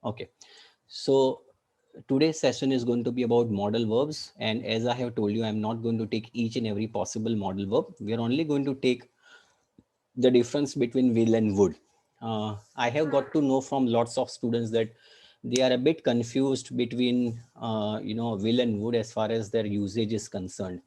Okay, so today's session is going to be about modal verbs, and as I have told you, I'm not going to take each and every possible modal verb. We are only going to take the difference between will and would. I have got to know from lots of students that they are a bit confused between will and would as far as their usage is concerned.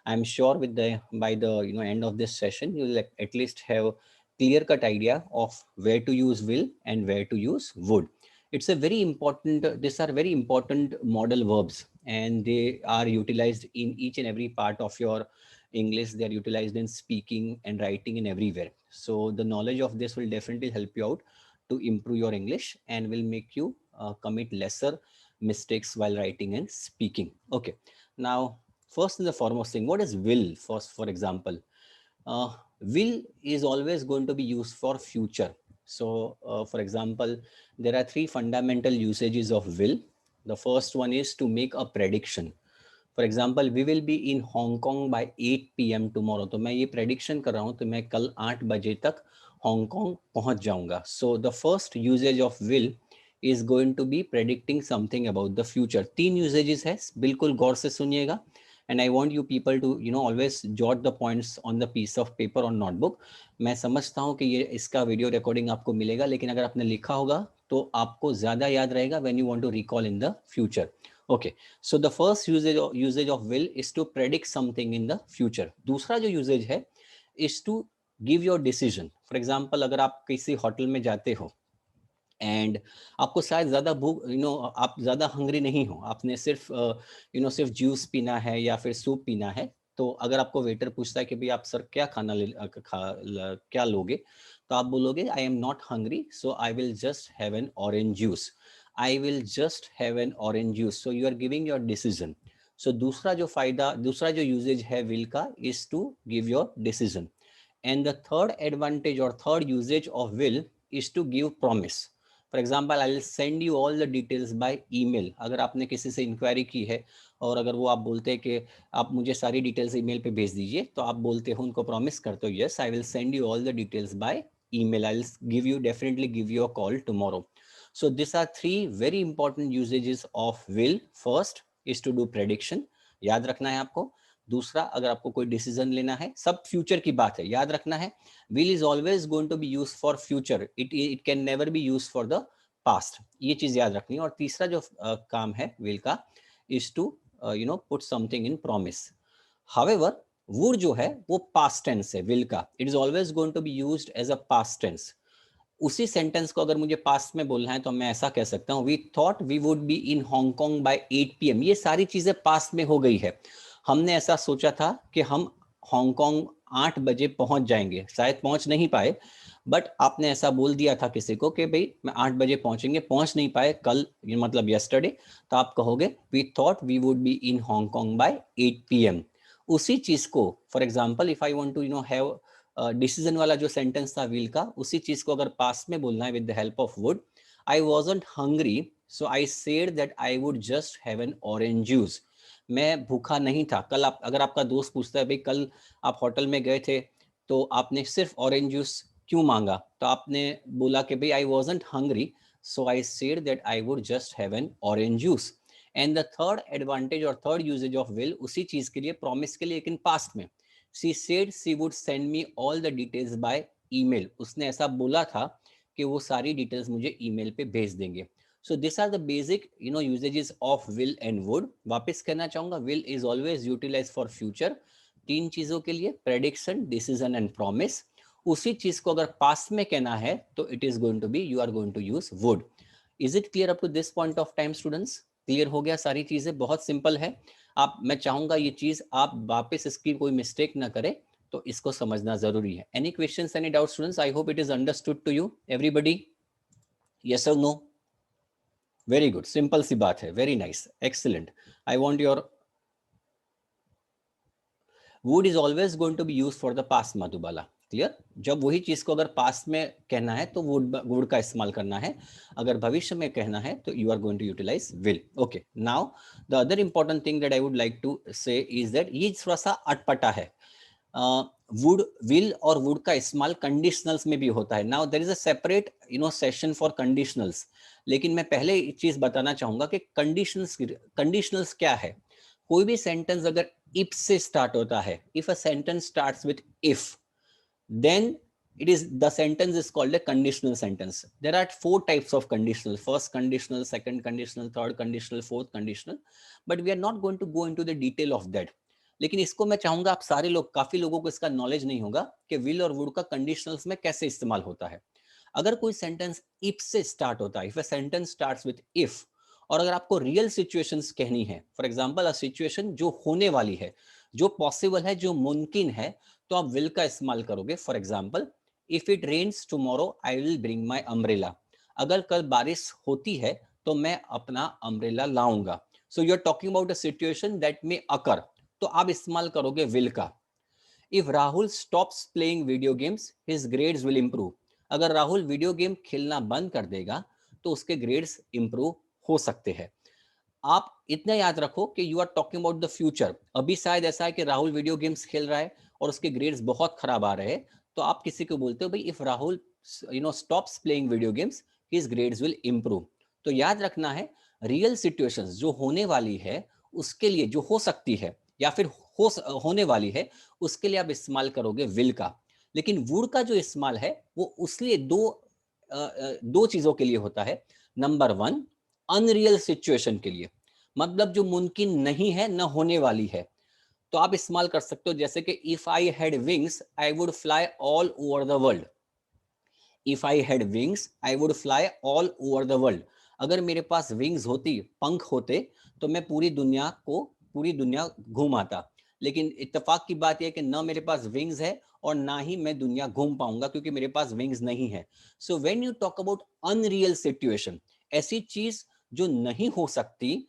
I'm sure with the by the end of this session, you will at least have clear cut idea of where to use will and where to use would. It's a very important, these are very important modal verbs, and they are utilized in each and every part of your English. They are utilized in speaking and writing and everywhere. So the knowledge of this will definitely help you out to improve your English and will make you commit lesser mistakes while writing and speaking. Okay. Now, first and the foremost thing, what is will? For example, will is always going to be used for future. So, for example, there are three fundamental usages of will. The first one is to make a prediction. For example we will be in Hong Kong by 8 PM tomorrow. तो मैं ये prediction कर रहा हूँ तो मैं कल 8 बजे तक हांगकॉन्ग पहुंच जाऊंगा. So the first usages of will is going to be predicting something about the future. तीन यूजेजेस है, बिल्कुल गौर से सुनिएगा. And I want you people to always jot the points on the piece of paper और notebook. मैं समझता हूँ कि ये इसका वीडियो रिकॉर्डिंग आपको मिलेगा, लेकिन अगर आपने लिखा होगा तो आपको ज्यादा याद रहेगा when you want to recall in the future. Okay, so the first usage of will is to predict something in the future. दूसरा जो usage है is to give your decision. For example, अगर आप किसी होटल में जाते हो and आपको शायद ज़्यादा भूख आप ज़्यादा हंग्री नहीं हो, आपने सिर्फ सिर्फ जूस पीना है या फिर सूप पीना है, तो अगर आपको वेटर पूछता है कि भाई आप सर क्या खाना क्या लोगे, तो आप बोलोगे I am not hungry, so I will just have an orange juice. I will just have an orange juice. So you are giving your decision. सो दूसरा जो यूजेज है विल का is to give your decision. And the third advantage or third usages of will is to give promise. For example I will send you all the details by email. अगर आपने किसी से inquiry की है और अगर वो आप बोलते हैं कि आप मुझे सारी डिटेल्स ईमेल पे भेज दीजिए, तो आप बोलते हो, उनको प्रॉमिस करते हो, yes I will send you all the details bye email. I'll definitely give you a call tomorrow. So these are three very important usages of will. First is to do prediction. याद रखना है आपको. दूसरा, अगर आपको कोई decision लेना है, सब फ्यूचर की बात है, याद रखना है. will is always going to be used for future. It can never be used for the past. ये चीज याद रखनी है. और तीसरा जो काम है will का is to put something in promise. However, would जो है वो past tense है will का. It is always going to be used as a past tense. उसी सेंटेंस को अगर मुझे पास्ट में बोलना है तो मैं ऐसा कह सकता हूँ, we thought we would be in Hong Kong by 8 PM. ये सारी चीजें पास्ट में हो गई है. हमने ऐसा सोचा था कि हम हांगकांग 8 बजे पहुंच जाएंगे, शायद पहुंच नहीं पाए, बट आपने ऐसा बोल दिया था किसी को कि भाई मैं 8 बजे पहुंचेंगे, पहुंच नहीं पाए कल, मतलब यस्टरडे, तो आप कहोगे we thought we would be in Hong Kong by 8 PM. उसी चीज को, for example if I want to have decision वाला जो सेंटेंस था विल का, उसी चीज को अगर पास्ट में बोलना है with the help of would, I wasn't hungry so I said that I would just have an orange juice. मैं भूखा नहीं था कल. आप अगर आपका दोस्त पूछता है भाई कल आप होटल में गए थे तो आपने सिर्फ ऑरेंज जूस क्यों मांगा, तो आपने बोला कि भाई आई wasn't hungry so I said that I would just have an orange juice. And the third advantage or third usages of will उसी चीज के लिए, प्रॉमिस के लिए, लेकिन पास्ट में. She said she would send me all the details by email. उसने ऐसा बोला था कि वो सारी डिटेल्स मुझे ईमेल पे भेज देंगे. So these are the basic usages of will and would. वापस कहना चाहूंगा, will is always utilized for future. तीन चीजों के लिए, prediction, decision and promise. उसी चीज को अगर past में कहना है तो it is going to be, you are going to use would. Is it clear up to this point of time students? Clear हो गया सारी चीजें? बहुत सिंपल है. आप, मैं चाहूंगा ये चीज आप वापस इसकी कोई मिस्टेक ना करें, तो इसको समझना जरूरी है. Any questions, any doubt students? I hope it is understood to you everybody. Yes और नो? वेरी गुड, सिंपल सी बात है. Very nice, excellent. I want your would is always going to be used for the past. Madhubala, clear? जब वही चीज को अगर past में कहना है तो वुड का इस्तेमाल करना है. अगर भविष्य में कहना है तो you are going to utilize will. Okay, now the other important thing that I would like to say is that ये थोड़ा सा अटपटा है. वुड, विल और वुड का इस्तेमाल कंडीशनल्स में भी होता है. Now there is a separate session for conditionals. लेकिन मैं पहले एक चीज बताना चाहूंगा कि कंडीशनल्स क्या है. कोई भी सेंटेंस अगर इफ से स्टार्ट होता है, if a sentence starts with if, then it is the sentence is called a conditional sentence. There are 4 types of conditional: first conditional, second conditional, third conditional, fourth conditional, but we are not going to go into the detail of that. लेकिन इसको मैं चाहूंगा आप सारे लोग, काफी लोगों को इसका नॉलेज नहीं होगा कि विल और वुड का कंडीशनल्स में कैसे इस्तेमाल होता है. अगर कोई सेंटेंस इफ से स्टार्ट होता है, if a sentence starts with if, और अगर आपको रियल सिचुएशंस कहनी है, फॉर एग्जांपल अ सिचुएशन जो होने वाली है, जो पॉसिबल है, जो मुमकिन है, तो आप विल का इस्तेमाल करोगे. For example, if it rains tomorrow I will bring my umbrella. अगर कल बारिश होती है तो मैं अपना अम्ब्रेला लाऊंगा. So you are talking about a situation that may occur, तो आप इस्तेमाल करोगे विल का. If Rahul stops playing video games his grades will improve. अगर राहुल वीडियो गेम खेलना बंद कर देगा तो उसके ग्रेड्स इंप्रूव हो सकते हैं. आप इतना याद रखो कि you are talking about the future. अभी शायद ऐसा है कि राहुल वीडियो गेम्स खेल रहा है और उसके ग्रेड्स बहुत खराब आ रहे हैं, तो आप किसी को बोलते हो भाई if Rahul stops playing video games his grades will improve. तो याद रखना है, रियल सिचुएशंस जो होने वाली है उसके लिए, जो हो सकती है या फिर होने वाली है, उसके लिए आप इस्तेमाल करोगे विल का. लेकिन वुड का जो इस्तेमाल है वो उसलिए दो चीजों के लिए होता है. नंबर 1, अनरियल सिचुएशन के लिए, मतलब जो मुमकिन नहीं है, न होने वाली है, तो आप इस्तेमाल कर सकते हो. जैसे कि if I had wings I would fly all over the world. If I had wings I would fly all over the world. अगर मेरे पास विंग्स होती, पंख होते, तो मैं पूरी दुनिया घूम आता. लेकिन इत्तेफाक की बात यह है कि ना मेरे पास विंग्स है और ना ही मैं दुनिया घूम पाऊंगा क्योंकि मेरे पास विंग्स नहीं है. So when you talk about unreal situation, ऐसी चीज जो नहीं हो सकती,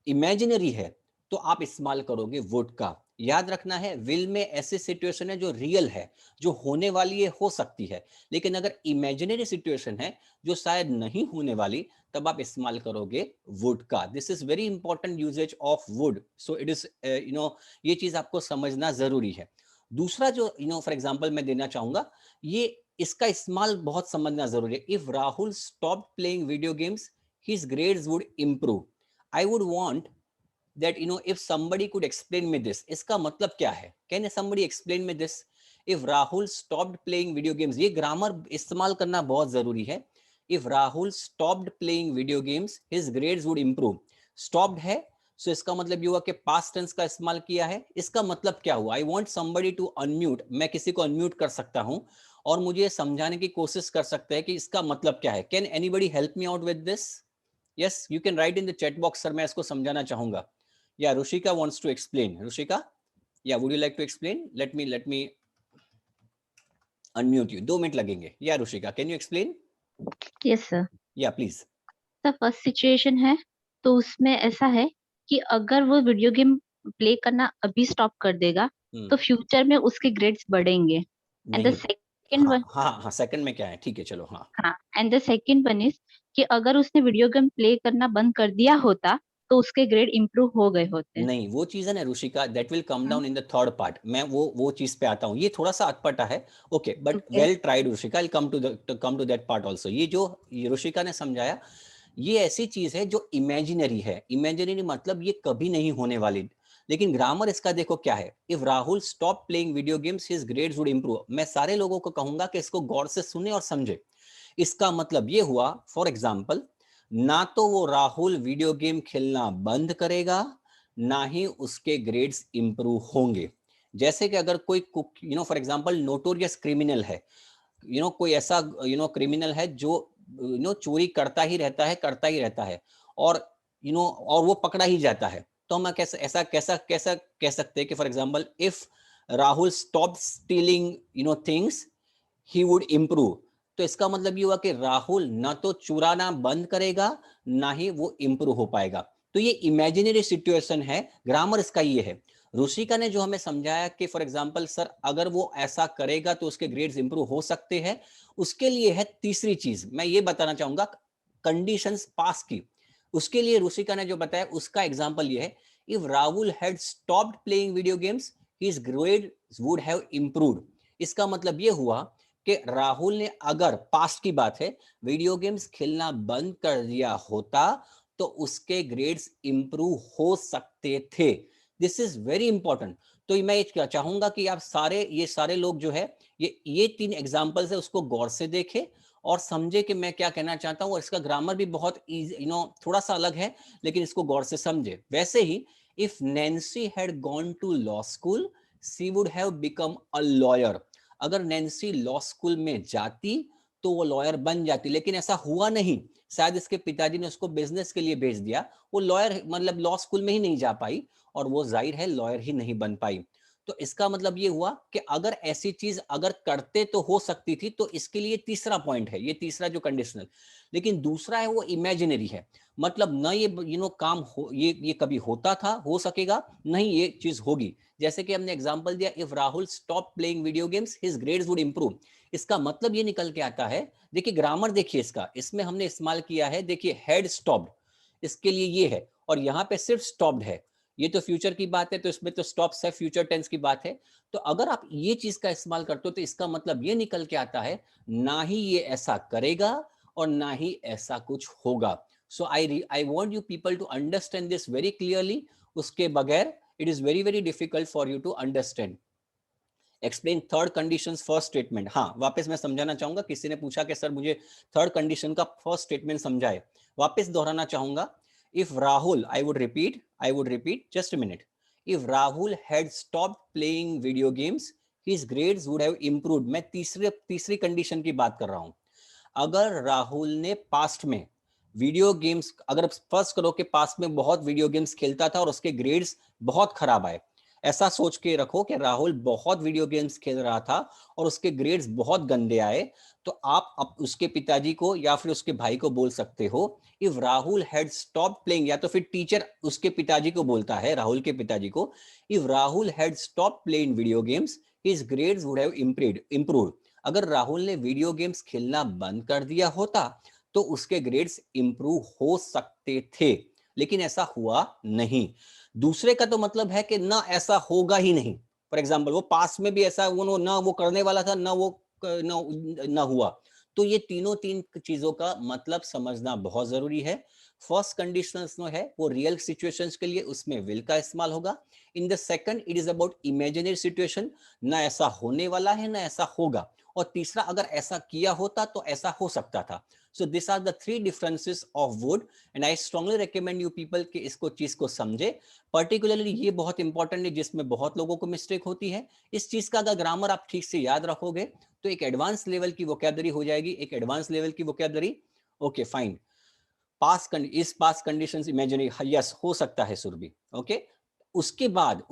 इमेजिनरी है, तो आप इस्तेमाल करोगे वुड का. याद रखना है, विल में ऐसी सिचुएशन है जो रियल है, जो होने वाली है, हो सकती है. लेकिन अगर इमेजिनरी सिचुएशन है जो शायद नहीं होने वाली, तब आप इस्तेमाल करोगे वुड का. This is very important usages of would. So it is ये चीज आपको समझना जरूरी है. दूसरा जो फॉर एग्जाम्पल मैं देना चाहूंगा, ये इसका इस्तेमाल बहुत समझना जरूरी है. If Rahul stop playing video games his grades would improve. I would want that if somebody could explain me this. इसका मतलब क्या है? Can somebody explain me this? If Rahul stopped playing video games, ये ग्रामर इस्तेमाल करना बहुत जरूरी है. If Rahul stopped playing video games, his grades would improve. Stopped है, so इसका मतलब ये हुआ कि past tense का इस्तेमाल किया है. इसका मतलब क्या हुआ? I want somebody to unmute. मैं किसी को unmute कर सकता हूं और मुझे समझाने की कोशिश कर सकते हैं कि इसका मतलब क्या है. Can anybody help me out with this? Yes, you can write in the chat box, sir. मैं इसको समझाना चाहूंगा. Yeah, Rushika wants to explain. Rushika, yeah, would you like to explain? Let me unmute you. 2 minute लगेंगे. Yeah, Rushika, can you explain? Yes sir. Yeah, please. Sir first situation है तो उसमें ऐसा है कि अगर वो वीडियो गेम प्ले करना अभी स्टॉप कर देगा तो फ्यूचर में उसके ग्रेड्स बढ़ेंगे. एंड द नहीं. सेकंड वन, हाँ, सेकंड में क्या है? ठीक है, चलो. हाँ, हाँ, and the second one is कि अगर उसने वीडियो गेम प्ले करना बंद कर दिया होता तो उसके ग्रेड इंप्रूव हो गए होते. नहीं, वो चीज है ना Rushika, that will come down in the third part. मैं वो चीज पे आता हूँ. ये थोड़ा सा अटपटा है. Okay, but well tried Rushika. I come to that part also. ये जो रुशिका ने समझाया, ये ऐसी चीज है जो इमेजिनरी है. इमेजिनरी मतलब ये कभी नहीं होने वाली. लेकिन ग्रामर इसका देखो क्या है. If Rahul stop playing video games his grades would improve. मैं सारे लोगों को कहूंगा कि इसको गौर से सुने और समझे. इसका मतलब ये हुआ, फॉर एग्जाम्पल, ना तो वो राहुल वीडियो गेम खेलना बंद करेगा, ना ही उसके ग्रेड्स इंप्रूव होंगे. जैसे कि अगर कोई फॉर एग्जाम्पल नोटोरियस क्रिमिनल है, कोई ऐसा क्रिमिनल है जो चोरी करता ही रहता है और और वो पकड़ा ही जाता है, तो हम कैसा कह सकते हैं कि for example if Rahul stop stealing things he would improve. तो इसका मतलब ये हुआ कि राहुल ना तो चुराना बंद करेगा, ना ही वो इम्प्रूव हो पाएगा. तो ये इमेजिनरी सिचुएशन है. ग्रामर इसका ये है. रुशिका ने जो हमें समझाया कि फॉर एग्जांपल सर अगर वो ऐसा करेगा तो उसके ग्रेड्स इंप्रूव हो सकते हैं, उसके लिए है तीसरी चीज. मैं ये बताना चाहूंगा कंडीशंस पास की. उसके लिए रुशिका ने जो बताया उसका एग्जांपल ये है. If Rahul had stopped playing video games his grades would have improved। इसका मतलब ये हुआ कि राहुल ने अगर पास्ट की बात है वीडियो गेम्स खेलना बंद कर दिया होता तो उसके ग्रेड्स इंप्रूव हो सकते थे। This is very important. तो मैं ये चाहूंगा कि आप ये सारे लोग जो है ये 3 एग्जांपल्स है उसको गौर से देखें और समझे कि मैं क्या कहना चाहता हूं। और इसका ग्रामर भी बहुत थोड़ा सा अलग है लेकिन इसको गौर से समझे। वैसे ही if Nancy had gone to law school she would have become a lawyer. अगर नैन्सी लॉ स्कूल में जाती तो वो लॉयर बन जाती, लेकिन ऐसा हुआ नहीं। शायद इसके पिताजी ने उसको बिजनेस के लिए भेज दिया, वो लॉयर मतलब लॉ स्कूल में ही नहीं जा पाई और वो जाहिर है लॉयर ही नहीं बन पाई। तो इसका मतलब ये हुआ कि अगर ऐसी चीज अगर करते तो हो सकती थी। तो इसके लिए तीसरा पॉइंट है, ये तीसरा जो कंडीशनल। लेकिन दूसरा है वो इमेजिनरी है, मतलब न ये काम हो, ये कभी होता था, हो सकेगा, नहीं ये चीज होगी। जैसे कि हमने एग्जांपल दिया, if Rahul stop playing video games his grades would improve. इसका मतलब ये निकल के आता है, देखिए ग्रामर देखिए इसका, इसमें हमने इस्तेमाल किया है, देखिए हैड स्टॉप्ड, इसके लिए ये है, और यहाँ पे सिर्फ स्टॉप्ड है। ये तो फ्यूचर की बात है तो इसमें तो स्टॉप्स है, फ्यूचर टेंस की बात है। तो अगर आप ये चीज का इस्तेमाल करते हो तो इसका मतलब ये निकल के आता है ना ही ये ऐसा करेगा और ना ही ऐसा कुछ होगा। So I want you people to understand this very clearly. उसके बगैर it is very very difficult for you to understand. Explain third condition first statement. हाँ, वापस मैं समझाना चाहूंगा, किसी ने पूछा कि सर मुझे थर्ड कंडीशन का फर्स्ट स्टेटमेंट समझाए। वापस दोहराना चाहूंगा, if Rahul, I would repeat just a minute, if Rahul had stopped playing video games his grades would have improved. मैं तीसरी कंडीशन की बात कर रहा हूं। अगर राहुल ने पास्ट में वीडियो गेम्स, अगर फर्स्ट करो कि पास्ट में बहुत वीडियो गेम्स खेलता था और उसके ग्रेड्स बहुत खराब आए, ऐसा सोच के रखो कि राहुल बहुत वीडियो गेम्स खेल रहा था और उसके ग्रेड्स बहुत गंदे आए, तो आप उसके पिताजी को या फिर उसके भाई को बोल सकते हो, if Rahul had stop playing, या तो फिर टीचर उसके पिताजी को बोलता है, राहुल के पिताजी को, if Rahul had stop playing video games his grades would have improved. अगर राहुल ने वीडियो गेम्स खेलना बंद कर दिया होता तो उसके ग्रेड्स इंप्रूव हो सकते थे, लेकिन ऐसा हुआ नहीं। दूसरे का तो मतलब है कि ना ऐसा होगा ही नहीं। फॉर एग्जाम्पल वो पास में भी ऐसा वो ना वो करने वाला था, ना वो ना हुआ। तो ये तीन चीजों का मतलब समझना बहुत जरूरी है। फर्स्ट कंडीशनल है वो रियल सिचुएशंस के लिए, उसमें विल का इस्तेमाल होगा। In the second it is about imaginary situation, ना ऐसा होने वाला है ना ऐसा होगा। और तीसरा, अगर ऐसा किया होता तो ऐसा हो सकता था। So this are the 3 differences of would and I strongly recommend you people कि इसको चीज को समझे। पर्टिकुलरली ये बहुत इंपॉर्टेंट है जिसमें बहुत लोगों को मिस्टेक होती है। इस चीज का अगर ग्रामर आप ठीक से याद रखोगे तो एक एडवांस लेवल की वोकैबुलरी हो जाएगी, एक एडवांस लेवल की vocabulary. Okay fine. Past conditions imaginary, yes हो सकता है सुरभि। ओके, उसके बाद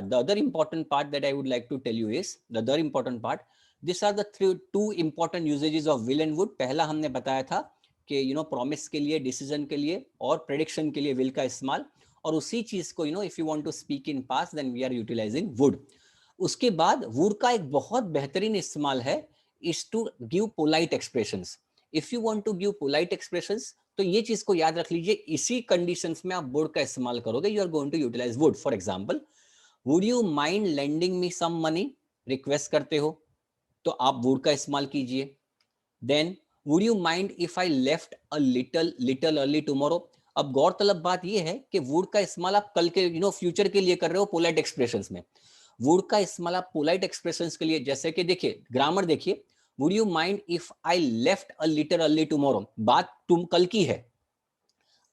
the other important part that I would like to tell you is the other important part, this are the two important usages of will and would. पहला हमने बताया था कि प्रॉमिस के लिए, डिसीजन के लिए और प्रेडिक्शन के लिए विल का इस्तेमाल, और उसी चीज को if you want to speak in past then we are utilizing would. उसके बाद वुड का एक बहुत बेहतरीन इस्तेमाल है, is to give polite expressions. If you want to give polite expressions तो ये चीज को याद रख लीजिए, इसी कंडीशंस में आप वुड का इस्तेमाल करोगे, you are going to utilize would. For example, would you mind lending me some money, request करते हो तो आप वुड का इस्तेमाल कीजिए। Then would you mind if I left a little early tomorrow. अब गौरतलब बात यह है कि वुड का इस्तेमाल आप कल के फ्यूचर के लिए कर रहे हो पोलाइट एक्सप्रेशंस में। वुड का इस्तेमाल आप पोलाइट एक्सप्रेशंस के लिए, जैसे कि देखिए ग्रामर देखिए, would you mind if I left a little early tomorrow, बात तुम कल की है।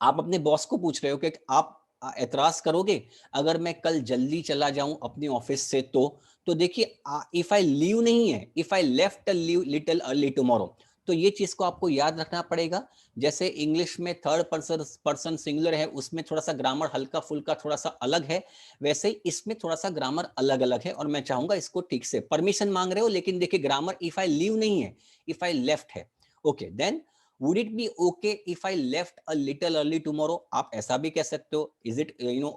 आप अपने बॉस को पूछ रहे हो कि आप एतराज करोगे अगर मैं कल जल्दी चला जाऊं अपने ऑफिस से, तो देखिए इफ आई लीव नहीं है, if I left a leave little early tomorrow. तो ये चीज को आपको याद रखना पड़ेगा। जैसे इंग्लिश में थर्ड पर्सन सिंगुलर है, उसमें थोड़ा सा ग्रामर हल्का फुल्का थोड़ा सा अलग है, वैसे ही इसमें थोड़ा सा ग्रामर अलग अलग है। और मैं चाहूंगा इसको ठीक से, परमिशन मांग रहे हो लेकिन देखिए ग्रामर इफ आई लीव नहीं है, इफ आई लेफ्ट है। Okay, then would it be okay if I left a little early tomorrow? आप ऐसा भी कह सकते हो, is it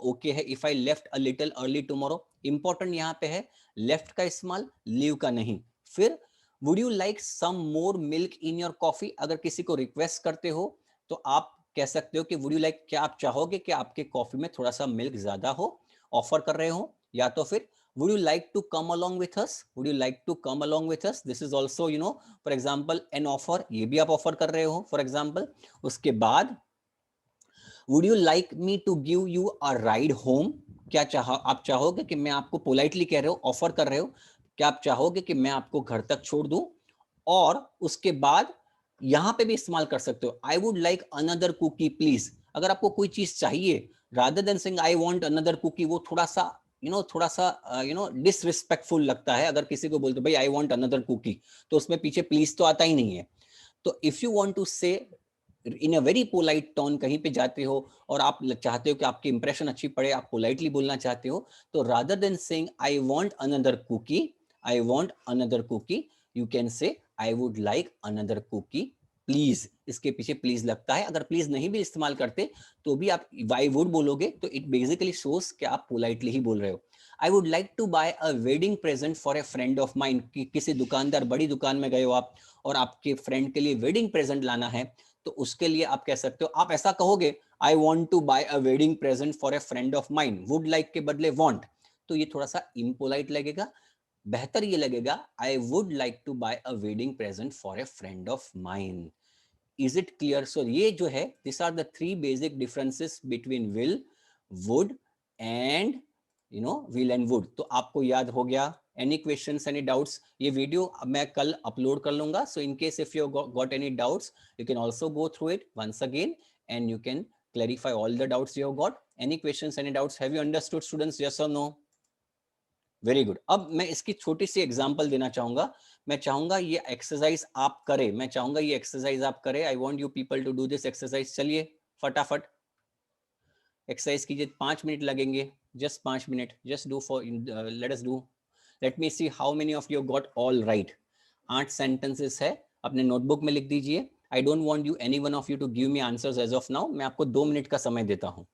okay है if I left a little early tomorrow? important यहाँ पे है left का इस्तेमाल, leave का नहीं। फिर would you like some more milk in your coffee? अगर किसी को रिक्वेस्ट करते हो तो आप कह सकते हो कि would you like, क्या आप चाहोगे कि आपके कॉफी में थोड़ा सा मिल्क ज्यादा हो, ऑफर कर रहे हो, या तो फिर would you like to come along with us, would you like to come along with us, this is also you know for example an offer, ये भी आप ऑफर कर रहे हो for example. उसके बाद would you like me to give you a ride home, क्या आप चाहोगे कि मैं आपको पोलाइटली कह रहे हो, ऑफर कर रहे हो, क्या आप चाहोगे कि मैं आपको घर तक छोड़ दूं. और उसके बाद यहां पे भी इस्तेमाल कर सकते हो, I would like another cookie please. अगर आपको कोई चीज चाहिए, rather than saying I want another cookie, वो थोड़ा सा थोड़ा सा डिसरिस्पेक्टफुल लगता है. अगर किसी को बोलते भाई आई वांट अनदर कुकी, तो उसमें पीछे प्लीज तो आता ही नहीं है. तो इफ यू वांट टू से इन अ वेरी पोलाइट टोन, कहीं पे जाते हो और आप चाहते हो कि आपकी इंप्रेशन अच्छी पड़े, आप पोलाइटली बोलना चाहते हो, तो rather than saying I want another cookie, I want another cookie, you can say I would like another cookie please. इसके पीछे प्लीज लगता है. अगर प्लीज नहीं भी इस्तेमाल करते तो भी आप आई वुड बोलोगे, तो इट बेसिकली शोस कि आप पोलाइटली ही बोल रहे हो. I would like to buy a wedding present for a friend of mind, किसी दुकानदार, बड़ी दुकान में गए हो आप और आपके फ्रेंड के लिए वेडिंग प्रेजेंट लाना है, तो उसके लिए आप कह सकते हो, आप ऐसा कहोगे I want to buy a wedding present for a friend of mind, would like के बदले वॉन्ट, तो ये थोड़ा सा इम्पोलाइट लगेगा. बेहतर ये लगेगा I would like to buy a wedding present for a friend of mind. Is it clear? So ये जो है, this are the three basic differences between will, would and will and would. तो आपको याद हो गया? Any questions, any doubts? ये video मैं कल अपलोड कर लूंगा, so in case if you got any doubts, you can also go through it once again and you can clarify all the doubts you have got. Any questions, any doubts? Have you understood, students? Yes or no? Very good. अब मैं इसकी छोटी सी example देना चाहूंगा. मैं चाहूंगा ये exercise आप करें, मैं चाहूंगा ये एक्सरसाइज आप करें. I want you people to do this exercise. चलिए फटाफट एक्सरसाइज कीजिए. 5 मिनट लगेंगे, just 5 minute. Just do for, let us do. Let me see how many of you got all right. 8 sentences है, अपने नोटबुक में लिख दीजिए. I don't want you any one of you to give me answers as of now. मैं आपको 2 minute का समय देता हूं.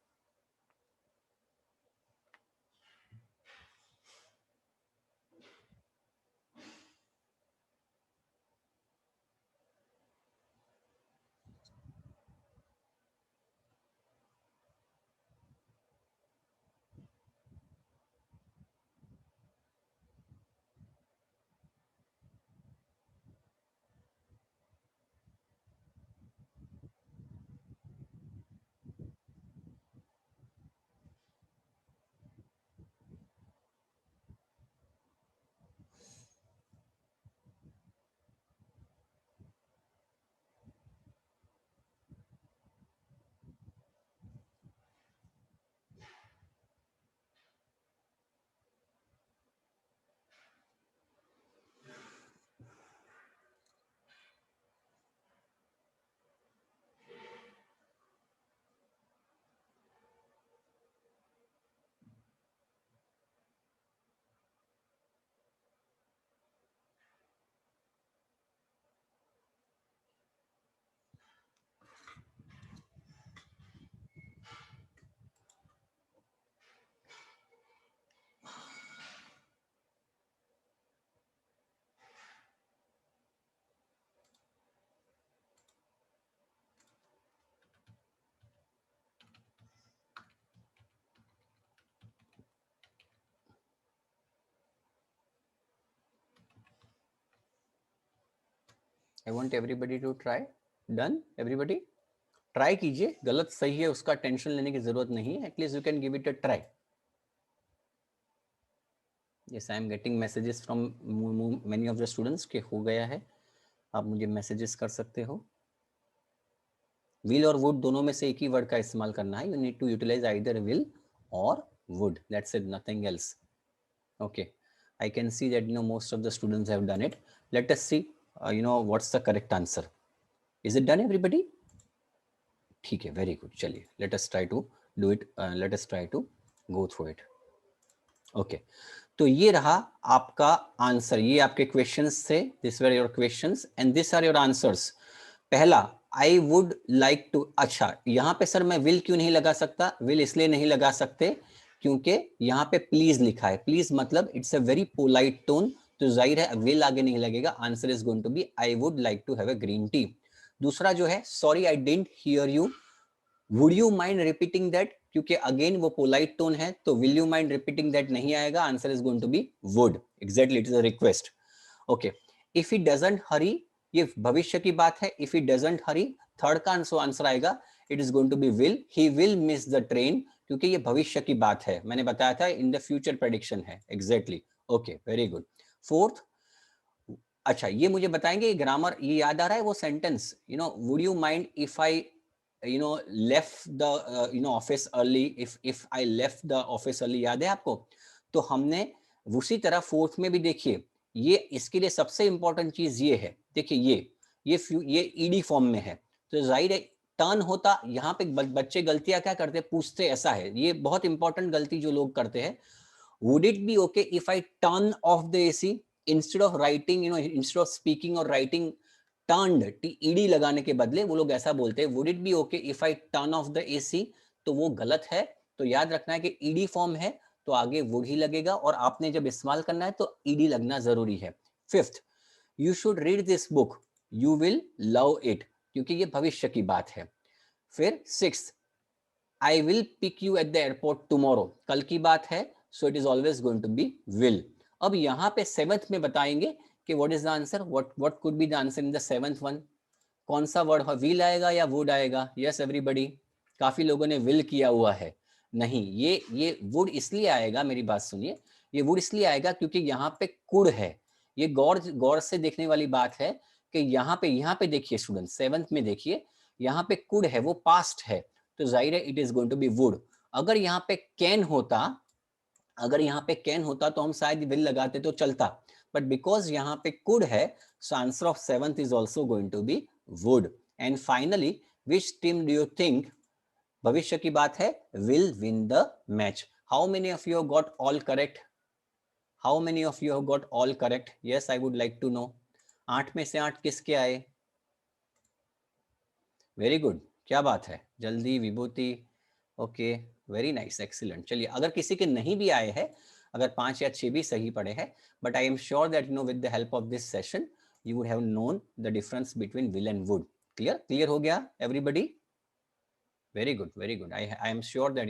I want everybody to try. Done everybody? Try कीजिए, गलत सही है उसका टेंशन लेने की जरूरत नहीं है. At least you can give it a try. Yes, I am getting messages from many of the students के हो गया है. आप मुझे मैसेजेस कर सकते हो. विल और वुड दोनों में से एक ही वर्ड का इस्तेमाल करना है. You need to utilize either will or would. That's it, nothing else. Okay, I can see that most of the students have done it. Let us see what's the correct answer. Is it done everybody? ठीक है, very good. चलिए, let us try to do it. Let us try to go through it. Okay, तो ये रहा आपका answer. ये आपके questions थे. This were your questions and this are your answers. पहला, आई वुड लाइक टू. अच्छा, यहाँ पे सर मैं विल क्यों नहीं लगा सकता? विल इसलिए नहीं लगा सकते क्योंकि यहाँ पे प्लीज लिखा है. प्लीज मतलब it's a very polite tone, तो जाहिर है विल आगे नहीं लगेगा. Answer is going to be I would like to have a green tea. दूसरा जो है, sorry I didn't hear you, would you mind repeating that? क्योंकि अगेन वो पोलाइट टोन है, तो will you mind repeating that नहीं आएगा, answer is going to be would. Exactly, it is a request. Okay, if he doesn't hurry, ये भविष्य की बात है. If he doesn't hurry, third का आंसर आएगा, it is going to be will. He will miss the train, क्योंकि ये भविष्य की बात है, मैंने बताया था इन द फ्यूचर प्रेडिक्शन है. Exactly. Okay, very good. Fourth, अच्छा ये मुझे बताएंगे ग्रामर, ये याद आ रहा है वो sentence, you know, would you mind if I left the office early, if I left the office early, याद है आपको? तो हमने उसी तरह फोर्थ में भी देखिए, ये इसके लिए सबसे इंपॉर्टेंट चीज ये है, देखिए ये ईडी फॉर्म में है, तो जाहिर है टर्न होता, यहाँ पे बच्चे गलतियां क्या करते हैं, पूछते ऐसा है, ये बहुत इंपॉर्टेंट गलती जो लोग करते हैं. Would it be okay if I turn off the AC, instead of writing, instead of speaking और राइटिंग टर्न्ड, ईडी लगाने के बदले वो लोग ऐसा बोलते हैं, would it be okay if I turn off the AC, तो वो गलत है. तो याद रखना है कि ईडी फॉर्म है तो आगे वुड ही लगेगा, और आपने जब इस्तेमाल करना है तो ईडी लगना जरूरी है. Fifth, you should read this book, you will love it, क्योंकि ये भविष्य की बात है. फिर sixth, I will pick you at the airport tomorrow, कल की बात है, so it is always going to be will. अब यहाँ पे सेवेंथ में बताएंगे कि what is the answer, what could be the answer in the seventh one. कौन सा वर्ड, विल आएगा या वुड आएगा? यस एवरीबॉडी, काफी लोगों ने विल किया हुआ है. नहीं, ये वुड इसलिए आएगा, मेरी बात सुनिए, ये वुड इसलिए आएगा क्योंकि यहाँ पे कुड है. ये गौर से देखने वाली बात है कि यहाँ पे देखिए स्टूडेंट, सेवेंथ में देखिए, यहाँ पे कुड है, वो पास्ट है, तो जाहिर है it is going to be would. अगर यहाँ पे कैन होता तो हम शायद विल लगाते तो चलता, बट बिकॉज यहाँ पे कुड है, so answer of seventh is also going to be would. And finally, which team do you think, भविष्य की बात है, will win the match? How many of you got all correct? How many of you got all correct? Yes, I would like to know. 8 में से 8 किसके आए? Very good, क्या बात है, जल्दी, विभूति, ओके, वेरी नाइस, एक्सीलेंट. चलिए, अगर किसी के नहीं भी आए हैं, अगर 5 या 6 भी सही पड़े हैं, but I am sure that with the help of this session you would have known the difference between will and would. Clear हो गया everybody? Very good, very good. I am sure that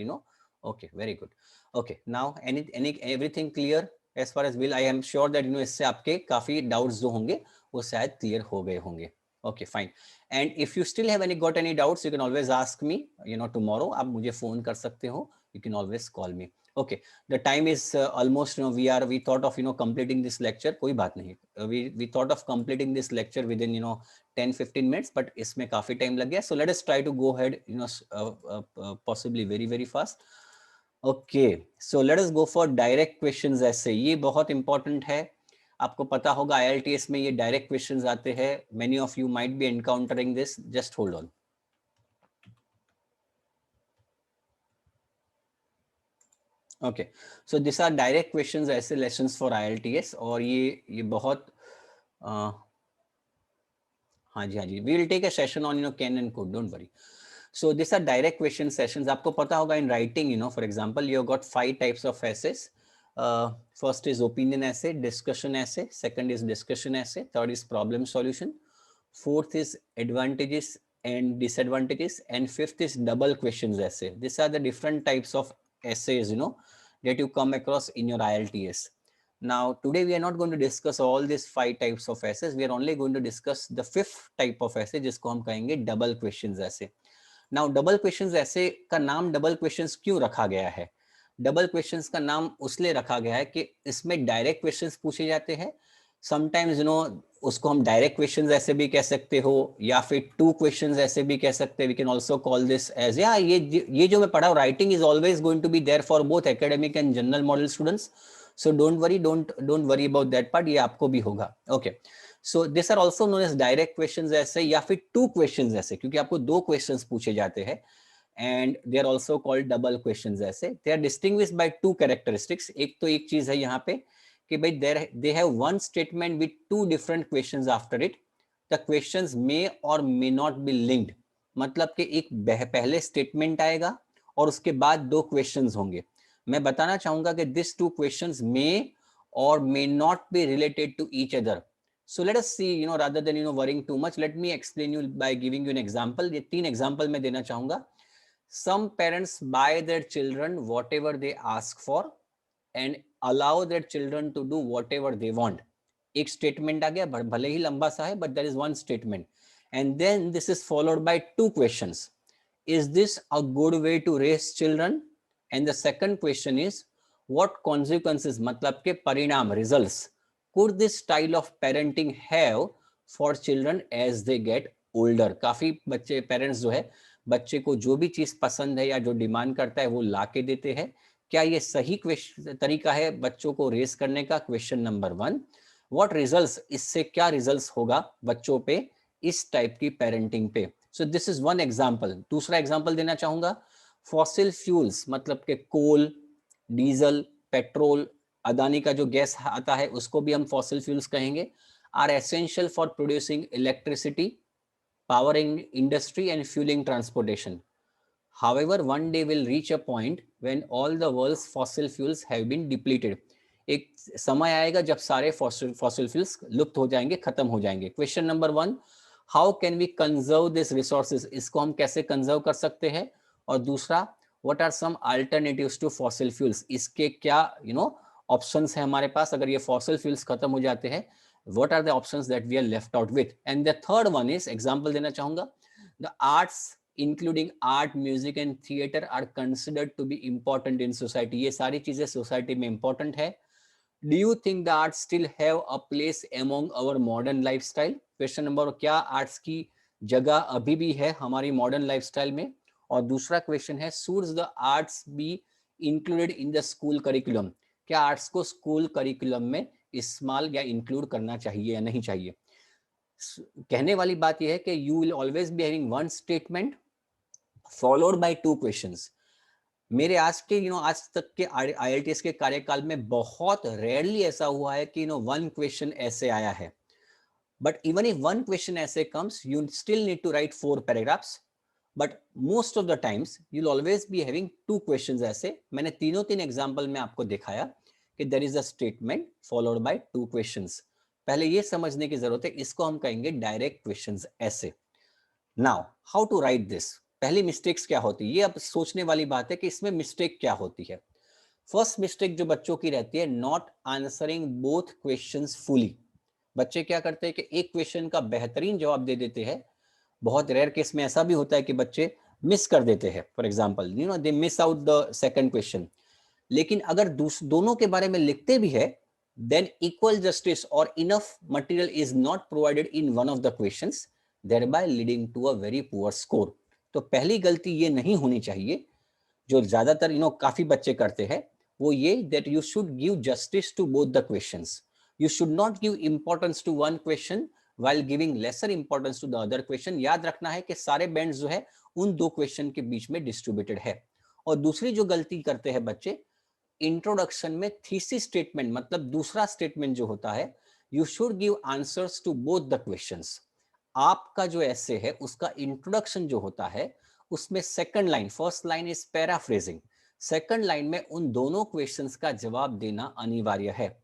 okay, very good. Okay, now everything clear as far as will? I am sure that इससे आपके काफी doubts जो होंगे वो शायद clear हो गए होंगे. Okay, fine. And if you still have got any doubts, you can always ask me, tomorrow. आप मुझे phone कर सकते हो. You can always call me. Okay, the time is almost, we thought of completing this lecture. कोई बात नहीं, we thought of completing this lecture within 10-15 minutes, but इसमें काफी time लग गया. So let us try to go ahead, possibly very very fast. Okay, so let us go for direct questions. ऐसे ये बहुत important है, आपको पता होगा IELTS में ये direct questions आते हैं. Many of you might be encountering this. Just hold on. Okay, so these are direct questions ऐसे lessons for IELTS, और ये बहुत हाँ जी, we will take a session on can and could, don't worry. So these are direct question sessions. आपको पता होगा in writing, for example, you have got 5 types of essays. First is opinion essay, discussion essay, second is discussion essay, third is problem solution, fourth is advantages and disadvantages, and fifth is double questions essay. These are the different types of essays that you come across in your IELTS. Now today we are not going to discuss all these 5 types of essays. We are only going to discuss the 5th type of essay, जिसको हम कहेंगे double questions essay. Now double questions essay का नाम double questions क्यों रखा गया है? Double questions का नाम उसलिए रखा गया है कि इसमें डायरेक्ट क्वेश्चंस पूछे जाते हैं. समटाइम्स उसको हम डायरेक्ट क्वेश्चंस ऐसे भी कह सकते हो, या फिर 2 क्वेश्चंस ऐसे भी कह सकते हैं. We can also call this as, ये जो मैं पढ़ा हूं, writing is always going to be there for both academic and general model students. So don't worry about that part, ये आपको भी होगा. Okay, so this are also known as direct questions essay, या फिर 2 क्वेश्चंस ऐसे, क्योंकि आपको 2 questions पूछे जाते हैं. And they are also called double questions essay. They are distinguished by 2 characteristics. एक चीज है यहाँ पे कि भाई they have one statement with 2 different questions after it. The questions may or may not be linked. मतलब कि एक पहले स्टेटमेंट आएगा और उसके बाद 2 क्वेश्चंस होंगे. मैं बताना चाहूंगा कि these 2 questions may or may not be related to each other. So let us see, rather than worrying too much, let me explain you by giving you an example. ये 3 एग्जाम्पल मैं देना चाहूंगा. some parents buy their children whatever they ask for and allow their children to do whatever they want. एक statement आ गया, भले ही लंबा सा है, but there is one statement, and then this is followed by two questions. Is this a good way to raise children? And the second question is, what consequences, मतलब के परिणाम, results, could this style of parenting have for children as they get older? काफी बच्चे parents जो है बच्चे को जो भी चीज पसंद है या जो डिमांड करता है वो ला के देते हैं. क्या ये सही तरीका है बच्चों को रेस करने का? Question number 1. व्हाट रिजल्ट्स, इससे क्या रिजल्ट्स होगा बच्चों पे इस टाइप की पेरेंटिंग पे? So this is one example. दूसरा एग्जांपल देना चाहूंगा, फॉसिल फ्यूल्स मतलब के कोल, डीजल, पेट्रोल, अदानी का जो गैस आता है उसको भी हम फॉसिल फ्यूल्स कहेंगे, are essential for producing electricity, powering industry and fueling transportation. However, one day will reach a point when all the world's fossil fuels have been depleted. एक समय आएगा जब सारे fossil fuels लुप्त हो जाएंगे, खत्म हो जाएंगे. Question number 1, how can we conserve this resources, इसको हम कैसे कंजर्व कर सकते हैं? और दूसरा, what are some alternatives to fossil fuels, इसके क्या ऑप्शंस है हमारे पास अगर ये फॉसिल फ्यूल्स खत्म हो जाते हैं? What are the options that we are left out with? And the third one is, example देना चाहूंगा, the arts including art, music and theater are considered to be important in society. ये सारी चीजें society में important है. Do you think the arts still have a place among our modern lifestyle? Question number, क्या arts की जगह अभी भी है हमारी मॉडर्न लाइफस्टाइल में? और दूसरा क्वेश्चन है, should the arts be included in the school curriculum? क्या आर्ट्स को स्कूल करिकुलम में इस्तेमाल या इंक्लूड करना चाहिए या नहीं चाहिए? कहने वाली बात यह है कि you will always be having one statement followed by two questions. मेरे आज तक के IELTS के कार्यकाल में बहुत रेयरली ऐसा हुआ है कि वन क्वेश्चन ऐसे आया है. But even if one question essay comes, you still need to write 4 paragraphs. But most of the times you will always be having 2 questions. ऐसे मैंने तीन एग्जाम्पल में आपको दिखाया कि there is a statement followed by 2 questions. पहले ये समझने की जरूरत है, इसको हम कहेंगे direct questions essay. Now how to write this? पहली मिस्टेक्स क्या होती है, ये अब सोचने वाली बात है कि इसमें मिस्टेक क्या होती है. फर्स्ट मिस्टेक जो बच्चों की रहती है, not answering both questions fully. बच्चे क्या करते हैं कि एक क्वेश्चन का बेहतरीन जवाब दे देते हैं. बहुत रेयर केस में ऐसा भी होता है कि बच्चे मिस कर देते हैं. For example they miss out the second question. लेकिन अगर दोनों के बारे में लिखते भी है, then equal justice or enough material is not provided in one of the questions, thereby leading to a very poor score. तो पहली गलती ये नहीं होनी चाहिए जो ज्यादातर काफी बच्चे करते हैं, वो ये that you should give justice to both the questions. You should not give importance to one question while giving lesser importance to the other question. याद रखना है कि सारे बैंड्स जो है उन दो क्वेश्चन के बीच में डिस्ट्रीब्यूटेड है. और दूसरी जो गलती करते हैं बच्चे, इंट्रोडक्शन में थीसिस स्टेटमेंट मतलब दूसरा स्टेटमेंट जो होता है, you should give answers to both the questions. आपका जो ऐसे है उसका इंट्रोडक्शन जो होता है उसमें second line, first line is paraphrasing, second line में उन दोनों क्वेश्चंस का जवाब देना अनिवार्य है.